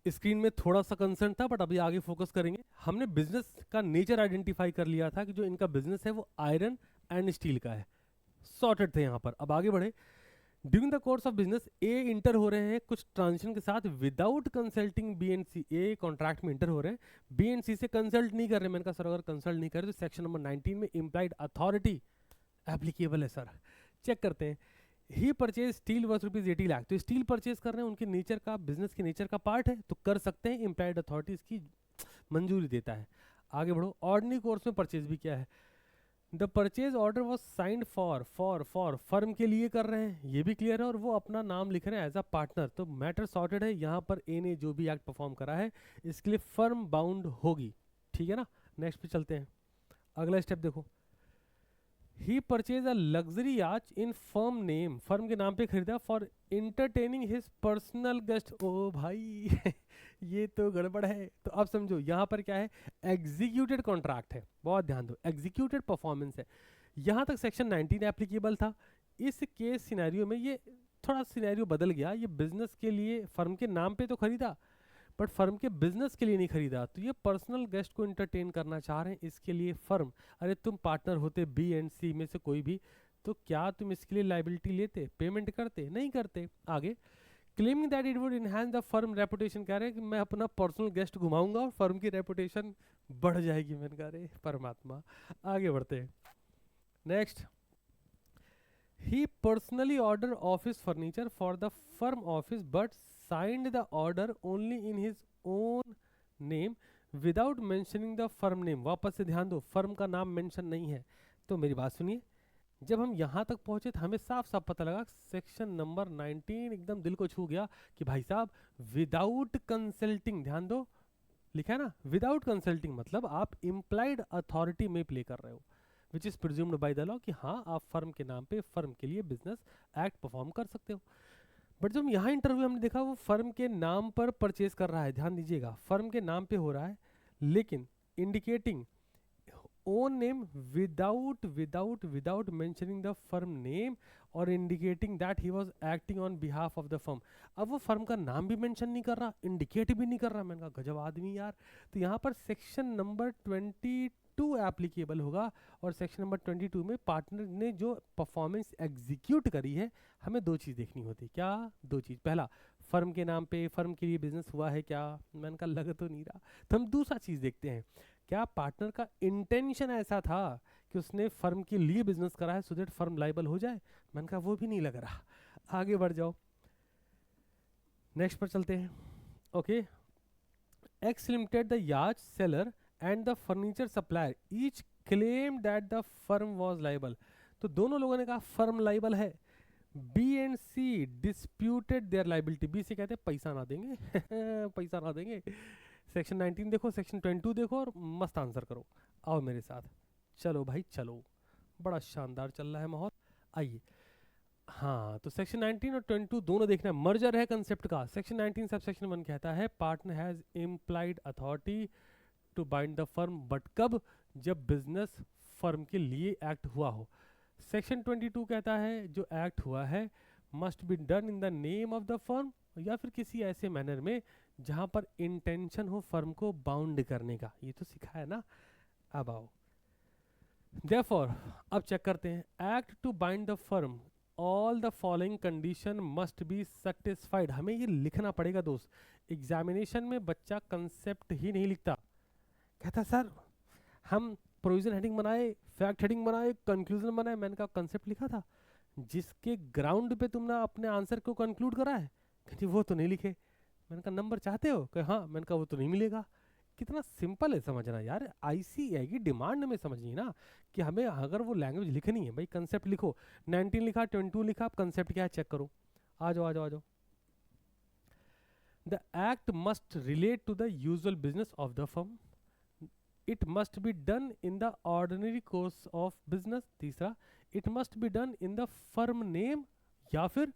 Screen में थोड़ा सा कंसर्न था बट अभी आगे फोकस करेंगे। हमने बिजनेस का नेचर आइडेंटिफाई कर लिया था कि जो इनका बिजनेस है वो आयरन एंड स्टील का है, सॉर्टेड थे यहाँ पर। अब आगे बढ़े। During the course of business A enter हो रहे हैं कुछ ट्रांजेक्शन के साथ without consulting B and C. A contract में इंटर हो रहे हैं, बी एंड सी से कंसल्ट नहीं कर रहे। मैंने कहा सर अगर कंसल्ट नहीं कर रहे तो सेक्शन नंबर 19 में इम्प्लाइड अथॉरिटी एप्लीकेबल है सर। चेक करते हैं। ही परचेज स्टील वर्थ ₹80 लाख, तो स्टील परचेज कर रहे हैं, उनके नेचर का, बिजनेस के नेचर का पार्ट है तो कर सकते हैं, इम्प्लाइड अथॉरिटी इसकी मंजूरी देता है। आगे बढ़ो। ऑर्डिनरी कोर्स में परचेज भी क्या है, the purchase order was signed for firm के लिए कर रहे हैं, ये भी क्लियर है, और वो अपना नाम लिख रहे हैं एज अ पार्टनर, तो मैटर सॉर्टेड है। यहाँ पर ए ने जो भी एक्ट परफॉर्म करा है इसके लिए फर्म बाउंड होगी, ठीक है ना। नेक्स्ट पे चलते हैं, अगला स्टेप देखो। ही परचेज अ लग्जरी याच इन फर्म नेम, फर्म के नाम पे खरीदा, for entertaining his personal guest. ओ भाई ये तो गड़बड़ है। तो अब समझो यहाँ पर क्या है, एग्जीक्यूटेड कॉन्ट्रैक्ट है, बहुत ध्यान दो, एग्जीक्यूटेड परफॉर्मेंस है। यहाँ तक सेक्शन 19 एप्लीकेबल था। इस केस सिनेरियो में ये थोड़ा सिनेरियो बदल गया, ये बिजनेस के लिए फर्म के नाम पे तो खरीदा बट फर्म के बिजनेस के लिए नहीं खरीदा, तो ये पर्सनल गेस्ट को इंटरटेन करना चाह रहे हैं, इसके लिए फर्म। अरे तुम पार्टनर होते बी एंड सी में से कोई भी, तो क्या तुम इसके लिए लाइबिलिटी लेते, पेमेंट करते, नहीं करते। आगे, claiming that it would enhance the firm reputation, कह रहे हैं कि मैं अपना पर्सनल गेस्ट घुमाऊंगा और फर्म की रेपुटेशन बढ़ जाएगी। मैंने कहा अरे परमात्मा। आगे बढ़ते हैं। Next, he personally ordered office furniture for the firm office but signed the order only in his own name without mentioning the firm name। वापस से ध्यान दो, फर्म का नाम मेंशन नहीं है। तो मेरी बात सुनिए, जब हम यहाँ तक पहुंचे तो हमें साफ साफ पता लगा, सेक्शन नंबर 19 एकदम दिल को छू गया कि भाई साहब विदाउट कंसल्टिंग, ध्यान दो लिखा है ना, विदाउट कंसल्टिंग मतलब आप इम्प्लाइड अथॉरिटी में प्ले कर रहे हो, which is presumed by the law कि हाँ आप फर्म के नाम पे फर्म के लिए बिजनेस एक्ट परफॉर्म कर सकते हो। बट जब यहाँ इंटरव्यू हमने देखा वो फर्म के नाम पर परचेज कर रहा है, ध्यान दीजिएगा फर्म के नाम पे हो रहा है, लेकिन indicating own name without mentioning the firm name और indicating that he was acting on behalf of the firm. अब वो फर्म का नाम भी मेंशन नहीं कर रहा, इंडिकेट भी नहीं कर रहा। मैंने कहा गजब आदमी यार। तो यहाँ पर सेक्शन नंबर 22 एप्लीकेबल होगा, और सेक्शन नंबर 22 में पार्टनर ने जो परफॉर्मेंस एग्जीक्यूट करी है, हमें दो चीज़ देखनी होती। क्या दो चीज़, पहला फर्म के नाम पे फर्म के लिए बिजनेस हुआ है क्या, मैंने कहा लग तो नहीं रहा। तो हम दूसरा चीज़ देखते हैं, क्या पार्टनर का इंटेंशन ऐसा था कि उसने फर्म के लिए बिजनेस करा है सो दैट फर्म लाइबल हो जाए। मैंने कहा वो भी नहीं लग रहा। आगे बढ़ जाओ, नेक्स्ट पर चलते हैं। Okay, X limited the yacht seller and the furniture supplier each claim that the firm was liable. तो दोनों लोगों ने कहा फर्म लाइबल है। B and C disputed their liability. B से कहते हैं पैसा ना देंगे पैसा ना देंगे। सेक्शन 19 देखो, सेक्शन 22 देखो और मस्त आंसर करो। आओ मेरे साथ, चलो भाई चलो, बड़ा शानदार चल रहा है माहौल। आइए, हाँ तो सेक्शन 19 और 22 दोनों देखना है, मर्जर है कंसेप्ट का। सेक्शन 19 सब सेक्शन 1 कहता है partner has implied authority to bind the firm, but कब, जब बिजनेस फर्म के लिए एक्ट हुआ हो। सेक्शन 22 कहता है जो एक्ट हुआ है must be done in the name of the firm, या फिर किसी ऐसे मैनर में जहां पर इंटेंशन हो फर्म को बाउंड करने का। ये तो सिखाया ना। अब आओ, देयरफॉर अब चेक करते हैं। Act to bind the firm, all the following condition must be satisfied. हमें ये लिखना पड़ेगा दोस्त, एग्जामिनेशन में बच्चा कंसेप्ट ही नहीं लिखता, कहता सर हम प्रोविजन हेडिंग बनाए, फैक्ट हेडिंग बनाए, कंक्लूजन बनाए। मैंने कहा कंसेप्ट लिखा था, जिसके ग्राउंड पे तुमने अपने आंसर को कंक्लूड करा है, कहती वो तो नहीं लिखे। मैंने कहा नंबर चाहते हो, कहा हाँ। मैंने कहा वो तो नहीं मिलेगा। कितना सिंपल है समझना यार, आईसीएआई की डिमांड में समझनी है ना कि हमें अगर वो लैंग्वेज लिखनी है, भाई कंसेप्ट लिखो। 19 लिखा, 22 लिखा, अब कंसेप्ट क्या है चेक करो। आ जाओ आ जाओ आ जाओ। The act must relate to the usual business of the firm, it must be done in the ordinary course of business. तीसरा, it must be done in the firm name या फिर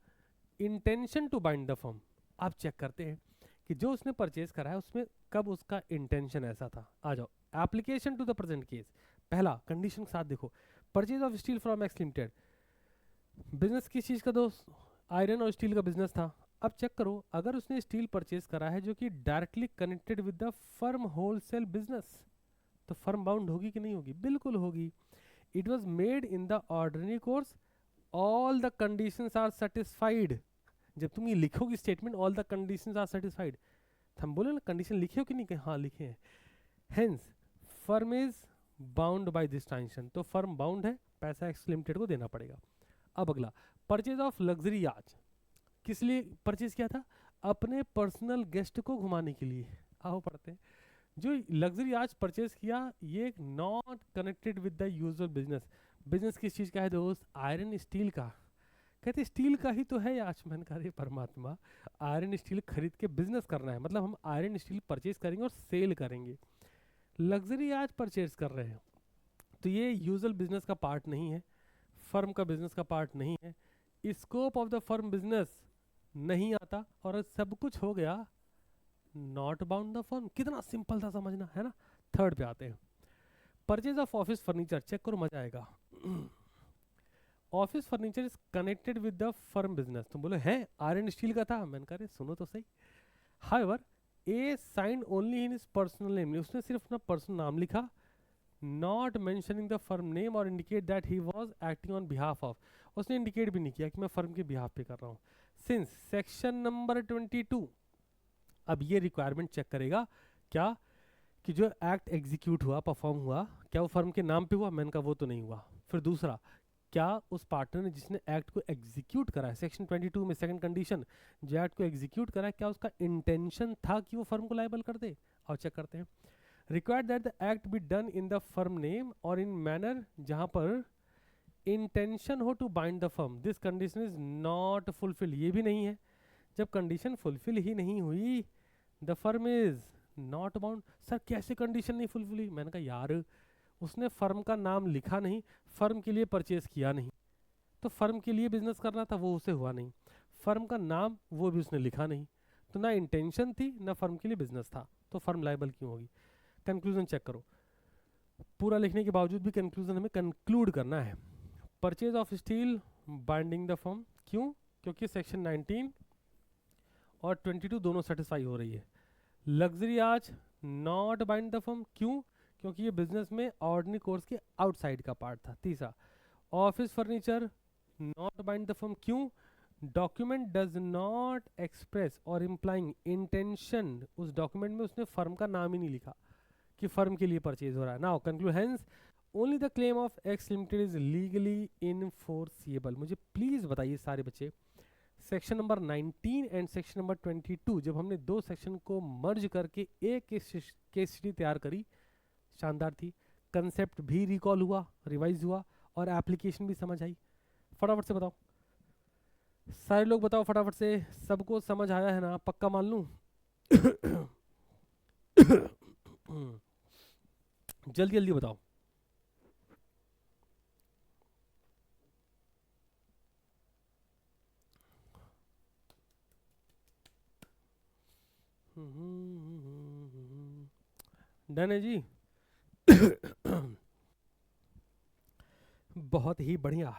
intention to bind the firm. आप check करते हैं कि जो उसने purchase करा है उसमें कब उसका इंटेंशन ऐसा था। आ जाओ application to the present case. पहला कंडीशन के साथ देखो, purchase of steel from X limited, business किस चीज़ का दोस्त, आयरन और स्टील का बिजनेस था। अब चेक करो, अगर उसने स्टील परचेज करा है जो कि directly connected with the firm wholesale business, तो फर्म बाउंड होगी कि नहीं होगी, बिल्कुल होगी। It was made in the ordinary course, all the conditions are satisfied. जब तुम ये लिखोगी statement all the conditions are satisfied, हम बोले ना कंडीशन लिखे हो कि नहीं, हाँ लिखे हैं। Hence firm is bound by this transaction, तो फर्म बाउंड है, पैसा एक्स लिमिटेड को देना पड़ेगा। अब अगला, परचेज ऑफ लग्जरी याच, किस लिए परचेज किया था, अपने पर्सनल गेस्ट को घुमाने के लिए। आओ पढ़ते हैं। जो लग्जरी आज परचेज किया, ये not connected with the usual business. Business किस चीज़ का है दोस्त, आयरन स्टील का। कहते स्टील का ही तो है आज। मैंने कहा परमात्मा, आयरन स्टील खरीद के बिजनेस करना है, मतलब हम आयरन स्टील परचेज करेंगे और सेल करेंगे। लग्जरी आज परचेज कर रहे हैं, तो ये यूजुअल बिजनेस का पार्ट नहीं है, फर्म का बिजनेस का पार्ट नहीं है, scope of the firm business नहीं आता, और सब कुछ हो गया नॉट बाउंड द फर्म। कितना सिंपल था समझना, है ना। थर्ड पे आते हैं, purchase of office furniture. Check करो मजा आएगा। Office furniture is connected with the firm business. तुम बोले है आयरन स्टील का था, मैंने कहा सुनो तो सही। However A signed only in his personal name, उसने सिर्फ अपना पर्सनल नाम लिखा, not mentioning the firm name और indicate that he was acting on behalf of, उसने इंडिकेट भी नहीं किया कि मैं फर्म के बिहाफ पे कर रहा हूँ। सिंस सेक्शन नंबर 22, अब ये रिक्वायरमेंट चेक करेगा क्या, कि जो एक्ट एग्जीक्यूट हुआ, परफॉर्म हुआ, क्या वो फर्म के नाम पे हुआ, मैंने कहा वो तो नहीं हुआ। फिर दूसरा, क्या उस पार्टनर ने जिसने एक्ट को एग्जीक्यूट करा है, सेक्शन 22 में सेकंड कंडीशन, जो एक्ट को एग्जीक्यूट करा है, क्या उसका इंटेंशन था कि वो फर्म को लायबल कर दे। और चेक करते हैं, required that the act be done in the firm name और इन मैनर जहां पर इंटेंशन हो to bind the firm, this condition is not fulfil, ये भी नहीं है। जब कंडीशन फुलफिल ही नहीं हुई, the firm is not bound. Sir कैसे कंडीशन नहीं फुलफिल हुई, मैंने कहा यार उसने फर्म का नाम लिखा नहीं, फर्म के लिए परचेज किया नहीं, तो फर्म के लिए बिजनेस करना था वो उसे हुआ नहीं, फर्म का नाम वो भी उसने लिखा नहीं, तो ना इंटेंशन थी ना फर्म के लिए बिजनेस था, तो फर्म लायबल क्यों होगी। कंक्लूजन चेक करो, पूरा लिखने के बावजूद भी कंक्लूजन हमें कंक्लूड करना है। Purchase of steel binding the firm, क्यों, क्योंकि सेक्शन 19 और 22 दोनों सेटिस्फाई हो रही है। लग्जरी आज नॉट बाइंड द फर्म, क्यों, क्योंकि ये बिजनेस में ऑर्डिनरी कोर्स के आउटसाइड का पार्ट था। तीसरा, office furniture not bind the firm, क्यों, डॉक्यूमेंट डज नॉट एक्सप्रेस और इम्प्लाइंग इंटेंशन, उस डॉक्यूमेंट में उसने फर्म का नाम ही नहीं लिखा कि फर्म के लिए परचेज हो रहा है। Now conclude, hence only the claim of X limited is legally enforceable. मुझे प्लीज बताइए सारे बच्चे, section number 19 and section number 22, जब हमने दो सेक्शन को मर्ज करके एक केस स्टडी तैयार करी, शानदार थी, कंसेप्ट भी रिकॉल हुआ, रिवाइज हुआ और एप्लीकेशन भी समझ आई। फटाफट से बताओ, सारे लोग बताओ फटाफट से, सबको समझ आया है ना, पक्का मान लूं। जल्दी जल्दी बताओ। डन है जी। बहुत ही बढ़िया।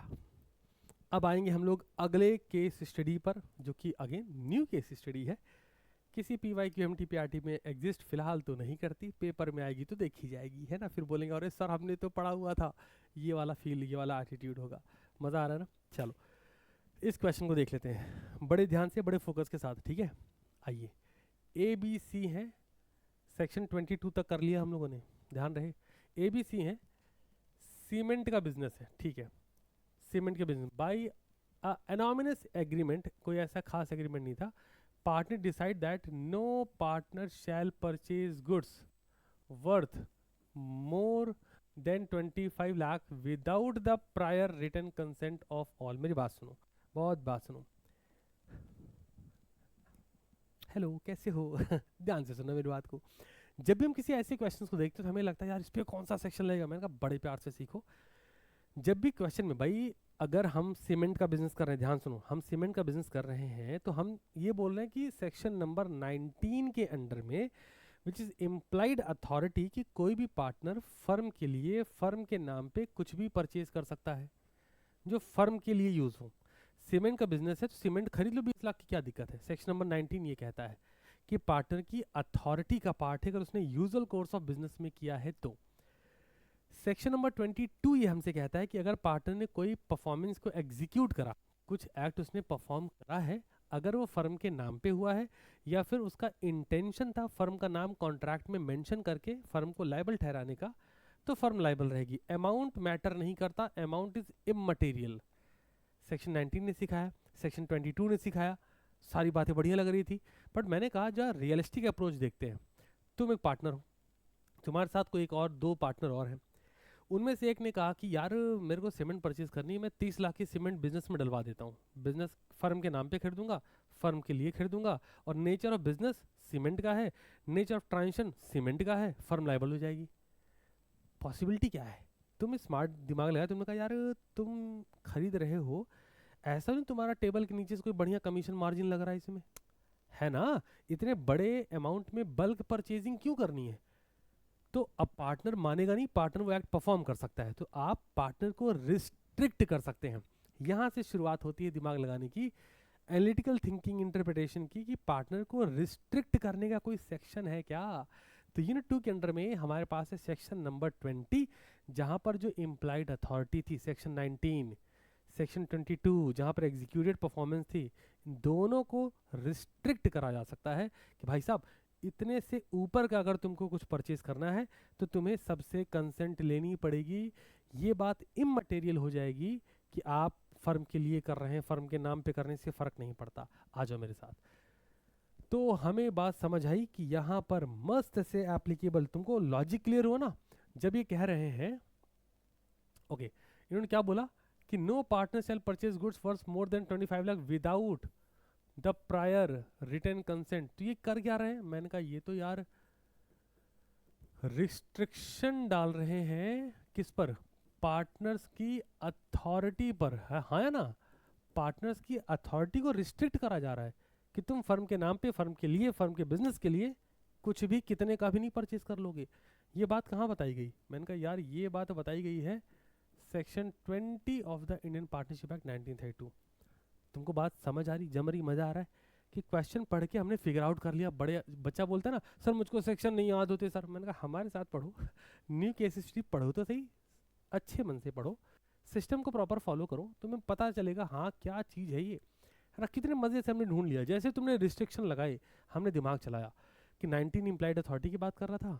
अब आएंगे हम लोग अगले केस स्टडी पर, जो कि अगेन न्यू केस स्टडी है, किसी PYQMT PRT में एग्जिस्ट फिलहाल तो नहीं करती, पेपर में आएगी तो देखी जाएगी, है ना। फिर बोलेंगे अरे सर हमने तो पढ़ा हुआ था, ये वाला फील, ये वाला एटीट्यूड होगा। मज़ा आ रहा है ना। चलो इस क्वेश्चन को देख लेते हैं बड़े ध्यान से, बड़े फोकस के साथ, ठीक है। आइए, ABC है, सेक्शन 22 तक कर लिया हम लोगों ने, ध्यान रहे। ABC है, सीमेंट का बिजनेस है, ठीक है, सीमेंट के बिजनेस बाई एनॉमिनस एग्रीमेंट, कोई ऐसा खास एग्रीमेंट नहीं था। Partner decide that no partner shall purchase goods worth more than 25 lakh without the prior written consent of all. मेरी बात सुनो, बहुत बात सुनो, हेलो कैसे हो। ध्यान से सुनो मेरी बात को। जब भी हम किसी ऐसे क्वेश्चंस को देखते हैं तो हमें लगता है यार इस पे कौन सा सेक्शन लगेगा, मैंने कहा बड़े प्यार से सीखो। जब भी क्वेश्चन में भाई, अगर हम सीमेंट का बिजनेस कर रहे हैं, ध्यान सुनो, हम सीमेंट का बिजनेस कर रहे हैं तो हम ये बोल रहे हैं कि सेक्शन नंबर 19 के अंडर में विच इज इम्प्लाइड अथॉरिटी कि कोई भी पार्टनर फर्म के लिए फर्म के नाम पे कुछ भी परचेज कर सकता है जो फर्म के लिए यूज हो। सीमेंट का बिजनेस है तो सीमेंट खरीद लो 20 लाख की, क्या दिक्कत है। सेक्शन नंबर 19 ये कहता है कि पार्टनर की अथॉरिटी का पार्ट है अगर उसने यूजुअल कोर्स ऑफ बिजनेस में किया है तो। सेक्शन नंबर 22 ये हमसे कहता है कि अगर पार्टनर ने कोई परफॉर्मेंस को एग्जीक्यूट करा, कुछ एक्ट उसने परफॉर्म करा है, अगर वो फर्म के नाम पे हुआ है या फिर उसका इंटेंशन था फर्म का नाम कॉन्ट्रैक्ट में मेंशन करके फर्म को लायबल ठहराने का, तो फर्म लायबल रहेगी। अमाउंट मैटर नहीं करता, अमाउंट इज इमटेरियल। सेक्शन 19 ने सिखाया, सेक्शन 22 ने सिखाया, सारी बातें बढ़िया लग रही थी। बट मैंने कहा जहाँ रियलिस्टिक अप्रोच देखते हैं, तुम एक पार्टनर हो, तुम्हारे साथ कोई एक और दो पार्टनर और हैं, उनमें से एक ने कहा कि यार मेरे को सीमेंट परचेज करनी है, मैं 30 लाख की सीमेंट बिजनेस में डलवा देता हूँ, बिजनेस फर्म के नाम पे खरीदूंगा, फर्म के लिए खरीदूंगा, और नेचर ऑफ बिजनेस सीमेंट का है, नेचर ऑफ ट्रांजेक्शन सीमेंट का है, फर्म लायबल हो जाएगी। पॉसिबिलिटी क्या है? तुम स्मार्ट दिमाग लगाया, तुमने कहा यार तुम खरीद रहे हो, ऐसा नहीं तुम्हारा टेबल के नीचे से कोई बढ़िया कमीशन मार्जिन लग रहा है इसमें, है ना? इतने बड़े अमाउंट में बल्क परचेजिंग क्यों करनी है? तो अब पार्टनर मानेगा नहीं, पार्टनर वो एक्ट परफॉर्म कर सकता है, तो आप पार्टनर को रिस्ट्रिक्ट कर सकते हैं। यहां से शुरुआत होती है दिमाग लगाने की, एनालिटिकल थिंकिंग इंटरप्रिटेशन की, कि पार्टनर को रिस्ट्रिक्ट करने का कोई सेक्शन है क्या। तो यूनिट 2 के अंडर में हमारे पास है सेक्शन नंबर 20, जहां पर जो इम्प्लाइड अथॉरिटी थी सेक्शन 19, सेक्शन 22 जहां पर एग्जीक्यूटेड परफॉर्मेंस थी, दोनों को रिस्ट्रिक्ट करा जा सकता है कि भाई साहब इतने से ऊपर का अगर तुमको कुछ परचेज करना है तो तुम्हें सबसे कंसेंट लेनी पड़ेगी। ये बात इमटेरियल हो जाएगी कि आप फर्म के लिए कर रहे हैं, फर्म के नाम पे करने से फर्क नहीं पड़ता। आ जाओ मेरे साथ। तो हमें बात समझ आई कि यहाँ पर मस्त से एप्लीकेबल, तुमको लॉजिक क्लियर हुआ ना जब ये कह रहे हैं। ओके, इन्होंने क्या बोला कि no partner shall purchase goods worth more than 25 lakh without the prior return consent. तो ये कर क्या रहे हैं? मैंने कहा ये तो यार रिस्ट्रिक्शन डाल रहे हैं किस पर? पार्टनर्स की अथॉरिटी पर। हाँ है ना, पार्टनर्स की अथॉरिटी को रिस्ट्रिक्ट करा जा रहा है कि तुम फर्म के नाम पे, फर्म के लिए, फर्म के बिजनेस के लिए कुछ भी कितने का भी नहीं परचेज कर लोगे। ये बात कहाँ बताई गई? मैंने कहा यार ये बात बताई गई है section 20 of the Indian partnership act 1932। तुमको बात समझ आ रही, जम रही, मजा आ रहा है कि क्वेश्चन पढ़ के हमने फिगर आउट कर लिया। बड़े बच्चा बोलता है ना सर मुझको सेक्शन नहीं याद होते सर, मैंने कहा हमारे साथ पढ़ो, न्यू केस हिस्ट्री पढ़ो तो सही, अच्छे मन से पढ़ो, सिस्टम को प्रॉपर फॉलो करो, तुम्हें पता चलेगा हाँ क्या चीज़ है ये, है ना। कितने मजे से हमने ढूंढ लिया। जैसे तुमने रिस्ट्रिक्शन लगाए, हमने दिमाग चलाया कि 19 इम्प्लाइड अथॉरिटी की बात कर रहा था,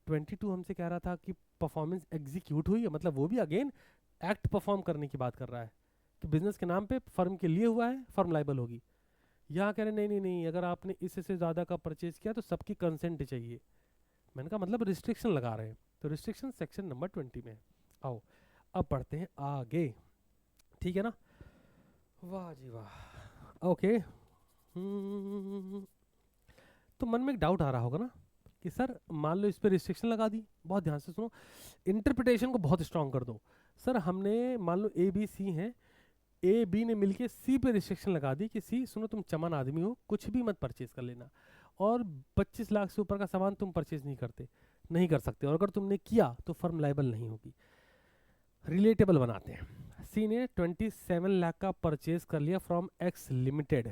22 हमसे कह रहा था कि परफॉर्मेंस एग्जीक्यूट हुई है, मतलब वो भी अगेन एक्ट परफॉर्म करने की बात कर रहा है कि बिजनेस के नाम पे फर्म के लिए हुआ है, फर्म लाइबल होगी। यहाँ कह रहे नहीं नहीं नहीं, अगर आपने इससे ज़्यादा का परचेज किया तो सबकी कंसेंट चाहिए। मैंने कहा मतलब रिस्ट्रिक्शन लगा रहे हैं, तो रिस्ट्रिक्शन सेक्शन नंबर 20 में है। आओ अब पढ़ते हैं आगे, ठीक है ना। वाह जी वाह। ओके, तो मन में एक डाउट आ रहा होगा ना कि सर मान लो इस पर रिस्ट्रिक्शन लगा दी, बहुत ध्यान से सुनो, इंटरप्रिटेशन को बहुत स्ट्रांग कर दो। सर हमने मान लो ए बी सी हैं, ए बी ने मिलके सी पे रिस्ट्रिक्शन लगा दी कि सी सुनो तुम चमन आदमी हो, कुछ भी मत परचेज कर लेना, और 25 लाख से ऊपर का सामान तुम परचेज नहीं कर सकते, और अगर तुमने किया तो फर्म लायबल नहीं होगी। रिलेटेबल बनाते हैं। सी ने 27 लाख का परचेज कर लिया फ्रॉम एक्स लिमिटेड,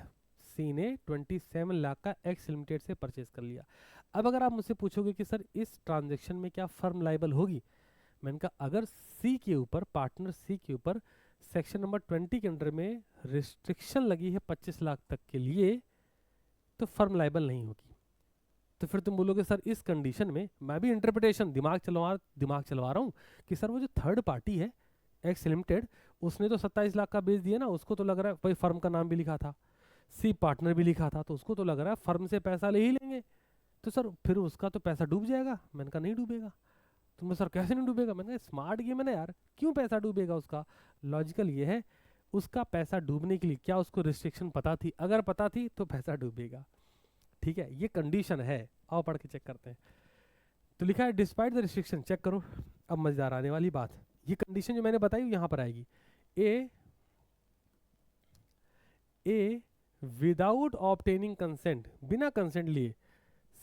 सी ने 27 लाख का एक्स लिमिटेड से परचेज कर लिया। अब अगर आप मुझसे पूछोगे कि सर इस ट्रांजेक्शन में क्या फर्म लायबल होगी, मैंने कहा अगर सी के ऊपर, पार्टनर सी के ऊपर सेक्शन नंबर 20 के अंडर में रिस्ट्रिक्शन लगी है 25 लाख तक के लिए, तो फर्म लायबल नहीं होगी। तो फिर तुम बोलोगे सर इस कंडीशन में, मैं भी इंटरप्रिटेशन दिमाग चलवा रहा हूँ कि सर वो जो थर्ड पार्टी है एक्स लिमिटेड, उसने तो 27 लाख का बेच दिया ना, उसको तो लग रहा है भाई फर्म का नाम भी लिखा था, सी पार्टनर भी लिखा था, तो उसको तो लग रहा है फर्म से पैसा ले ही लेंगे, तो सर फिर उसका तो पैसा डूब जाएगा। मैंने कहा नहीं डूबेगा। तुमने सर कैसे नहीं डूबेगा? मैंने कहा स्मार्ट गेम है ना यार, क्यों पैसा डूबेगा उसका? लॉजिकल ये है, उसका पैसा डूबने के लिए क्या उसको रिस्ट्रिक्शन पता थी? अगर पता थी तो पैसा डूबेगा, ठीक है, ये कंडीशन है। आओ पढ़ के चेक करते हैं। तो लिखा है डिस्पाइट द रिस्ट्रिक्शन, चेक करो अब मजेदार आने वाली बात, ये कंडीशन जो मैंने बताई यहाँ पर आएगी। ए विदाउट ऑब्टेनिंग कंसेंट, बिना कंसेंट लिए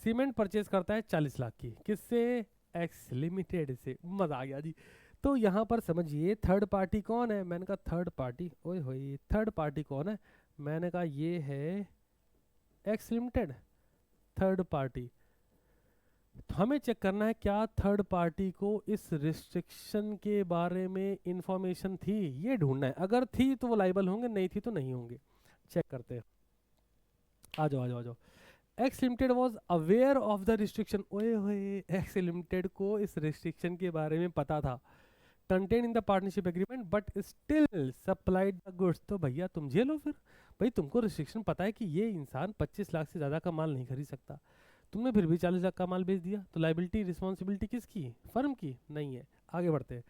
सीमेंट परचेज करता है 40 लाख की, किससे? एक्स लिमिटेड से। मजा आ गया जी। तो यहाँ पर समझिए थर्ड पार्टी कौन है, मैंने कहा थर्ड पार्टी, ओए होए थर्ड पार्टी कौन है, मैंने कहा ये है एक्स लिमिटेड थर्ड पार्टी। तो हमें चेक करना है क्या थर्ड पार्टी को इस रिस्ट्रिक्शन के बारे में इंफॉर्मेशन थी, ये ढूंढना है। अगर थी तो वो लाइबल होंगे, नहीं थी तो नहीं होंगे। चेक करते हैं, आ जाओ आ जाओ आ जाओ। X limited was aware of the restriction, ओए होए एक्स लिमिटेड को इस रिस्ट्रिक्शन के बारे में पता था। Contain in the partnership agreement but still supplied the goods. तो भैया तुम झेलो फिर, भाई तुमको रिस्ट्रिक्शन पता है कि ये इंसान 25 लाख से ज़्यादा का माल नहीं खरीद सकता, तुमने फिर भी 40 लाख का माल बेच दिया, तो लाइबिलिटी रिस्पॉन्सिबिलिटी किसकी? फर्म की नहीं है। आगे बढ़ते हैं।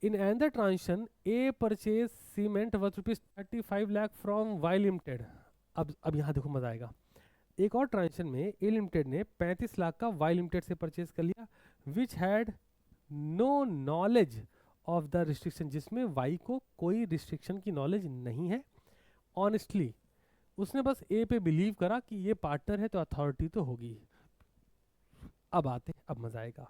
In another transaction A purchase cement worth rupees 35 lakh from Y limited. अब यहाँ देखो मजा आएगा। एक और ट्रांजेक्शन में ए लिमिटेड ने 35 लाख का वाई लिमिटेड से परचेज कर लिया, which had no knowledge of the restriction, जिसमें वाई को कोई रिस्ट्रिक्शन की नॉलेज नहीं है। ऑनेस्टली उसने बस ए पे बिलीव करा कि ये पार्टनर है तो अथॉरिटी तो होगी। अब आते, अब मजा आएगा।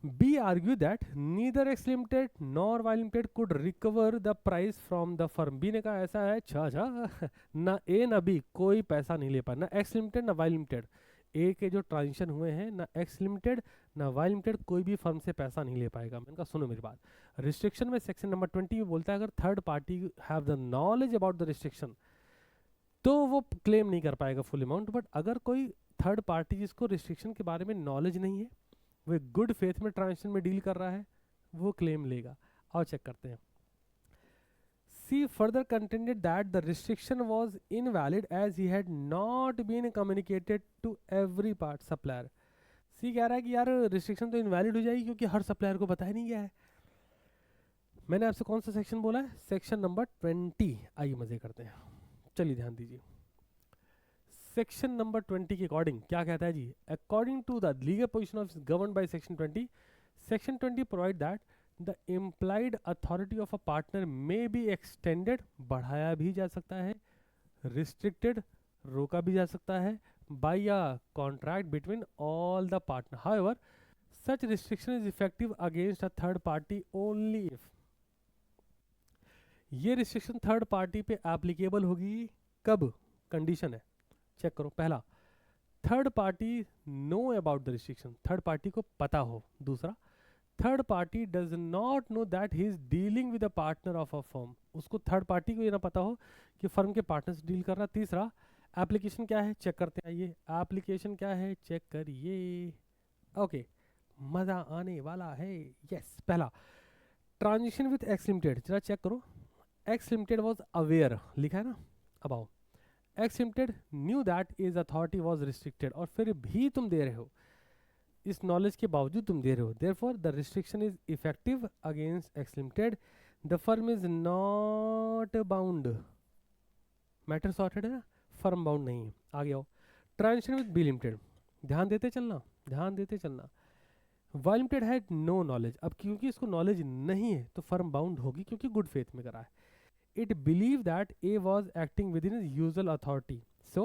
B argue that neither X limited nor Y limited could recover the price from the firm. B ने कहा ऐसा है, अच्छा ना ए ना बी कोई पैसा नहीं ले पाया, ना एक्स लिमिटेड ना वाई लिमिटेड। ए के जो ट्रांजेक्शन हुए हैं, ना एक्स लिमिटेड ना वाई लिमिटेड कोई भी फर्म से पैसा नहीं ले पाएगा। मैंने कहा सुनो मेरी बात, रिस्ट्रिक्शन में सेक्शन नंबर 20 में बोलता है अगर third party have the knowledge about the restriction तो वो क्लेम नहीं कर पाएगा फुल अमाउंट। बट अगर कोई थर्ड पार्टी जिसको रिस्ट्रिक्शन के बारे में नॉलेज नहीं है, वो गुड फेथ में ट्रांजेक्शन में डील कर रहा है, वो क्लेम लेगा। और चेक करते हैं। C further contended that the restriction was invalid as he had not been communicated to every part supplier. C कह रहा है कि यार रिस्ट्रिक्शन तो इनवैलिड हो जाएगी क्योंकि हर सप्लायर को बताया नहीं गया है। मैंने आपसे कौन सा सेक्शन बोला है? Section number 20। आइए मजे करते हैं, चलिए ध्यान दीजिए। सेक्शन नंबर 20 के अकॉर्डिंग क्या कहता है जी? According to the legal position of govern by section 20, section 20 provide that the implied authority of a partner may be extended, बढ़ाया भी जा सकता है, रिस्ट्रिक्टेड, रोका भी जा सकता है, by a contract between all the partner. However such restriction is effective against a third party only if. ये रिस्ट्रिक्शन थर्ड पार्टी पे एप्लीकेबल होगी कब? कंडीशन है, चेक करो। पहला, third party know about the restriction, third party को पता हो। दूसरा, third party does not know that he is dealing with a partner of a firm, उसको थर्ड पार्टी को ये ना पता हो कि फर्म के पार्टनर से डील कर रहा। तीसरा, एप्लीकेशन क्या है चेक करते हैं। ये एप्लीकेशन क्या है चेक करिए। ओके मजा आने वाला है। यस, पहला ट्रांजेक्शन विद एक्स लिमिटेड, जरा चेक करो। एक्स लिमिटेड वॉज अवेयर, लिखा है ना। अब आओ, x limited knew that is authority was restricted, और फिर भी तुम दे रहे हो, इस नॉलेज के बावजूद तुम दे रहे हो। Therefore the restriction is effective against x limited, the firm is not bound. Matter sorted है ना, फर्म बाउंड नहीं है। आगे आओ, ट्रांजेक्शन विद बी लिमिटेड, ध्यान देते चलना, ध्यान देते चलना। Y limited had no knowledge, अब क्योंकि इसको नॉलेज नहीं है तो फर्म बाउंड होगी क्योंकि गुड फेथ में करा है। It believed that A was acting within his usual authority. So,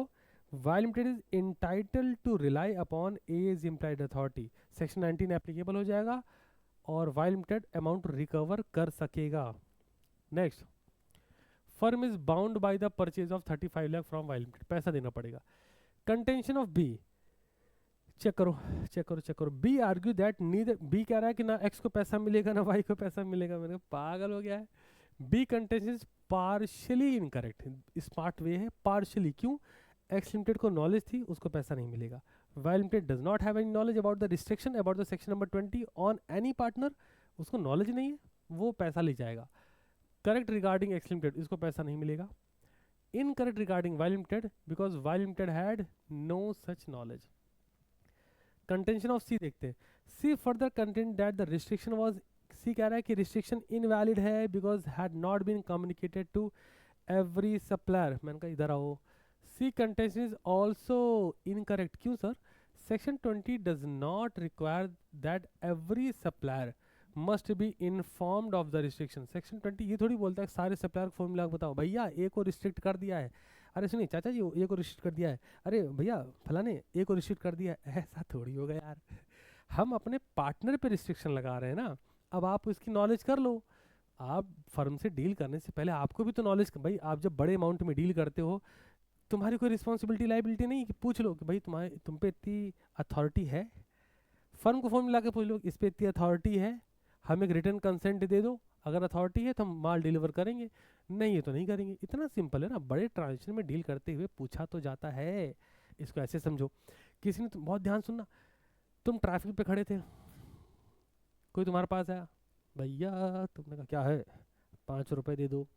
Y Limited is entitled to rely upon A's implied authority. Section 19 applicable हो जाएगा और Y Limited amount recover कर सकेगा। Next, firm is bound by the purchase of 35 lakh from Y Limited. पैसा देना पड़ेगा। Contention of B, check करो check करो चेक करो। B argue that neither, B कह रहा है कि ना X को पैसा मिलेगा ना Y को पैसा मिलेगा। मैंने कहा पागल हो गया है। B contention is partially incorrect, smart way है पार्शियली। क्यों? एक्स लिमिटेड को नॉलेज थी, उसको पैसा नहीं मिलेगा। Y limited does not have any knowledge about the restriction about the section number 20 on any partner, उसको नॉलेज नहीं है, वो पैसा ले जाएगा। करेक्ट रिगार्डिंग एक्स लिमिटेड, इसको पैसा नहीं मिलेगा। Incorrect regarding Y limited because Y limited had no such knowledge. Contention of C देखते हैं। C further content that the restriction was, C कह रहा है कि रिस्ट्रिक्शन इनवैलिड है because had not been communicated to every supplier. मैंने कहा इधर आओ। C contention is also incorrect. क्यों sir? Section 20 does not require that every supplier must be informed of the restriction. Section 20 ये थोड़ी बोलता है सारे सप्लायर को फॉर्मूला बताओ। भैया ए को रिस्ट्रिक्ट कर दिया है, अरे सुनिए चाचा जी, ये को रिस्ट्रिक्ट कर दिया है, अरे भैया फलाने ये को रिस्ट्रिक्ट कर दिया है, ऐसा थोड़ी होगा यार। हम अपने पार्टनर पे रिस्ट्रिक्शन लगा रहे हैं ना। अब आप इसकी नॉलेज कर लो। आप फर्म से डील करने से पहले आपको भी तो नॉलेज, भाई आप जब बड़े अमाउंट में डील करते हो, तुम्हारी कोई रिस्पॉन्सिबिलिटी लाइबिलिटी नहीं कि पूछ लो कि भाई तुम्हारे तुम पे इतनी अथॉरिटी है। फर्म को फोन मिला के पूछ लो इस पे इतनी अथॉरिटी है, हम एक रिटर्न कंसेंट दे दो, अगर अथॉरिटी है तो हम माल डिलीवर करेंगे, नहीं है तो नहीं करेंगे। इतना सिंपल है ना। बड़े ट्रांजेक्शन में डील करते हुए पूछा तो जाता है। इसको ऐसे समझो, किसी ने बहुत ध्यान सुनना, तुम ट्रैफिक पे खड़े थे, कोई तुम्हारे पास आया, भैया तुमने कहा क्या है, 5 रुपए दे दो,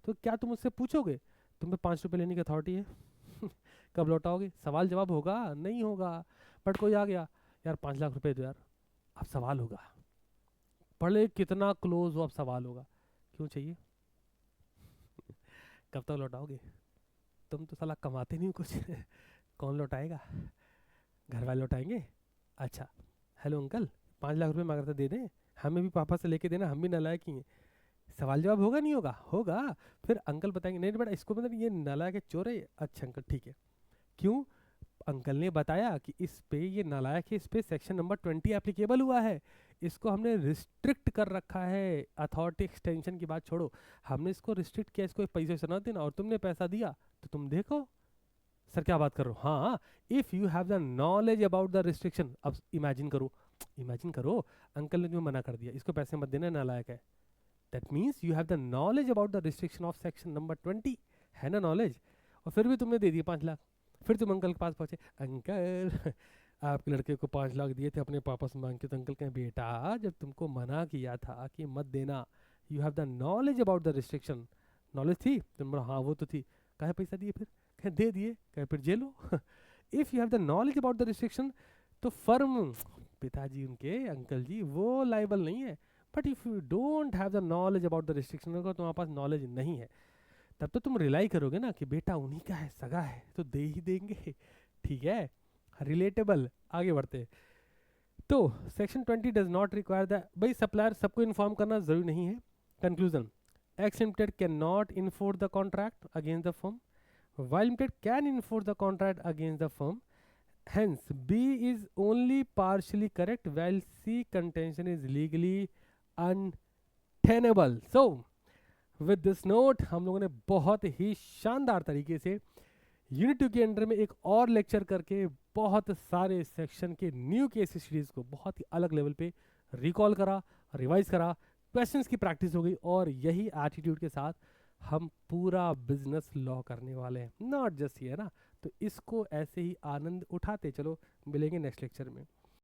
तो क्या तुम उससे पूछोगे तुम्हें 5 रुपए लेने की अथॉरिटी है? कब लौटाओगे? सवाल जवाब होगा? नहीं होगा। बट कोई आ गया, यार 5 लाख रुपए दो यार, अब सवाल होगा। पढ़े कितना क्लोज हो अब सवाल होगा। क्यों चाहिए? कब तक लौटाओगे? तुम तो साला कमाते नहीं हो कुछ। कौन लौटाएगा? घर वाले लौटाएंगे? अच्छा, हेलो अंकल, 5 लाख रुपए मांग रहे थे, दे दें? हमें भी पापा से लेके देना, हम भी नालायक ही हैं। सवाल जवाब होगा नहीं होगा? होगा। फिर अंकल बताएंगे नहीं बेटा इसको मतलब ये नालायक है, चोर है। अच्छा अंकल ठीक है, क्यों? अंकल ने बताया कि इस पे ये नालायक है, इस पे सेक्शन नंबर 20 एप्लीकेबल हुआ है, इसको हमने रिस्ट्रिक्ट कर रखा है। अथॉरिटी एक्सटेंशन की बात छोड़ो, हमने इसको रिस्ट्रिक्ट किया, इसको पैसे से ना देना, और तुमने पैसा दिया तो तुम देखो। सर क्या बात कर रहे हो? हाँ, if you have the knowledge about the restriction. अब इमेजिन करो, इमेजिन करो, अंकल ने तुम्हें मना कर दिया इसको पैसे मत देना, नालायक है। That means you have the knowledge about the restriction of section number 20, है ना नॉलेज? और फिर भी तुमने दे दिया 5 लाख। फिर तुम अंकल के पास पहुंचे, अंकल आपके लड़के को 5 लाख दिए थे अपने पापा से मांग के। तो अंकल कहें बेटा जब तुमको मना किया था कि मत देना, you have the knowledge about the restriction, knowledge थी? तुम बोलो हाँ वो तो थी। कहे पैसा दिए? फिर कहे दे दिए। कहे फिर जेलो। If you have the knowledge about the restriction, तो फर्म, पिताजी उनके, अंकल जी, वो लाइबल नहीं है। But if you don't have the knowledge about the restriction, अगर तुम्हारे पास नॉलेज नहीं है, तब तो तुम रिलाई करोगे ना कि बेटा उन्हीं का है, सगा है तो दे ही देंगे। ठीक है, रिलेटेबल। आगे बढ़ते हैं। तो section 20 does not require the, भाई सप्लायर सबको इन्फॉर्म करना जरूरी नहीं है। Conclusion, X limited can not enforce the contract against the firm, Y limited can enforce the contract against the firm. Hence, B is only partially correct while C contention is legally untenable. So, with this note, हम लोगों ने बहुत ही शानदार तरीके से unit 2 के under में एक और लेक्चर करके बहुत सारे सेक्शन के न्यू केस सीरीज को बहुत ही अलग लेवल पे रिकॉल करा, रिवाइज करा, क्वेश्चंस की प्रैक्टिस हो गई, और यही एटीट्यूड के साथ हम पूरा बिजनेस लॉ करने वाले हैं, नॉट जस्ट ये, है ना। तो इसको ऐसे ही आनंद उठाते चलो, मिलेंगे नेक्स्ट लेक्चर में।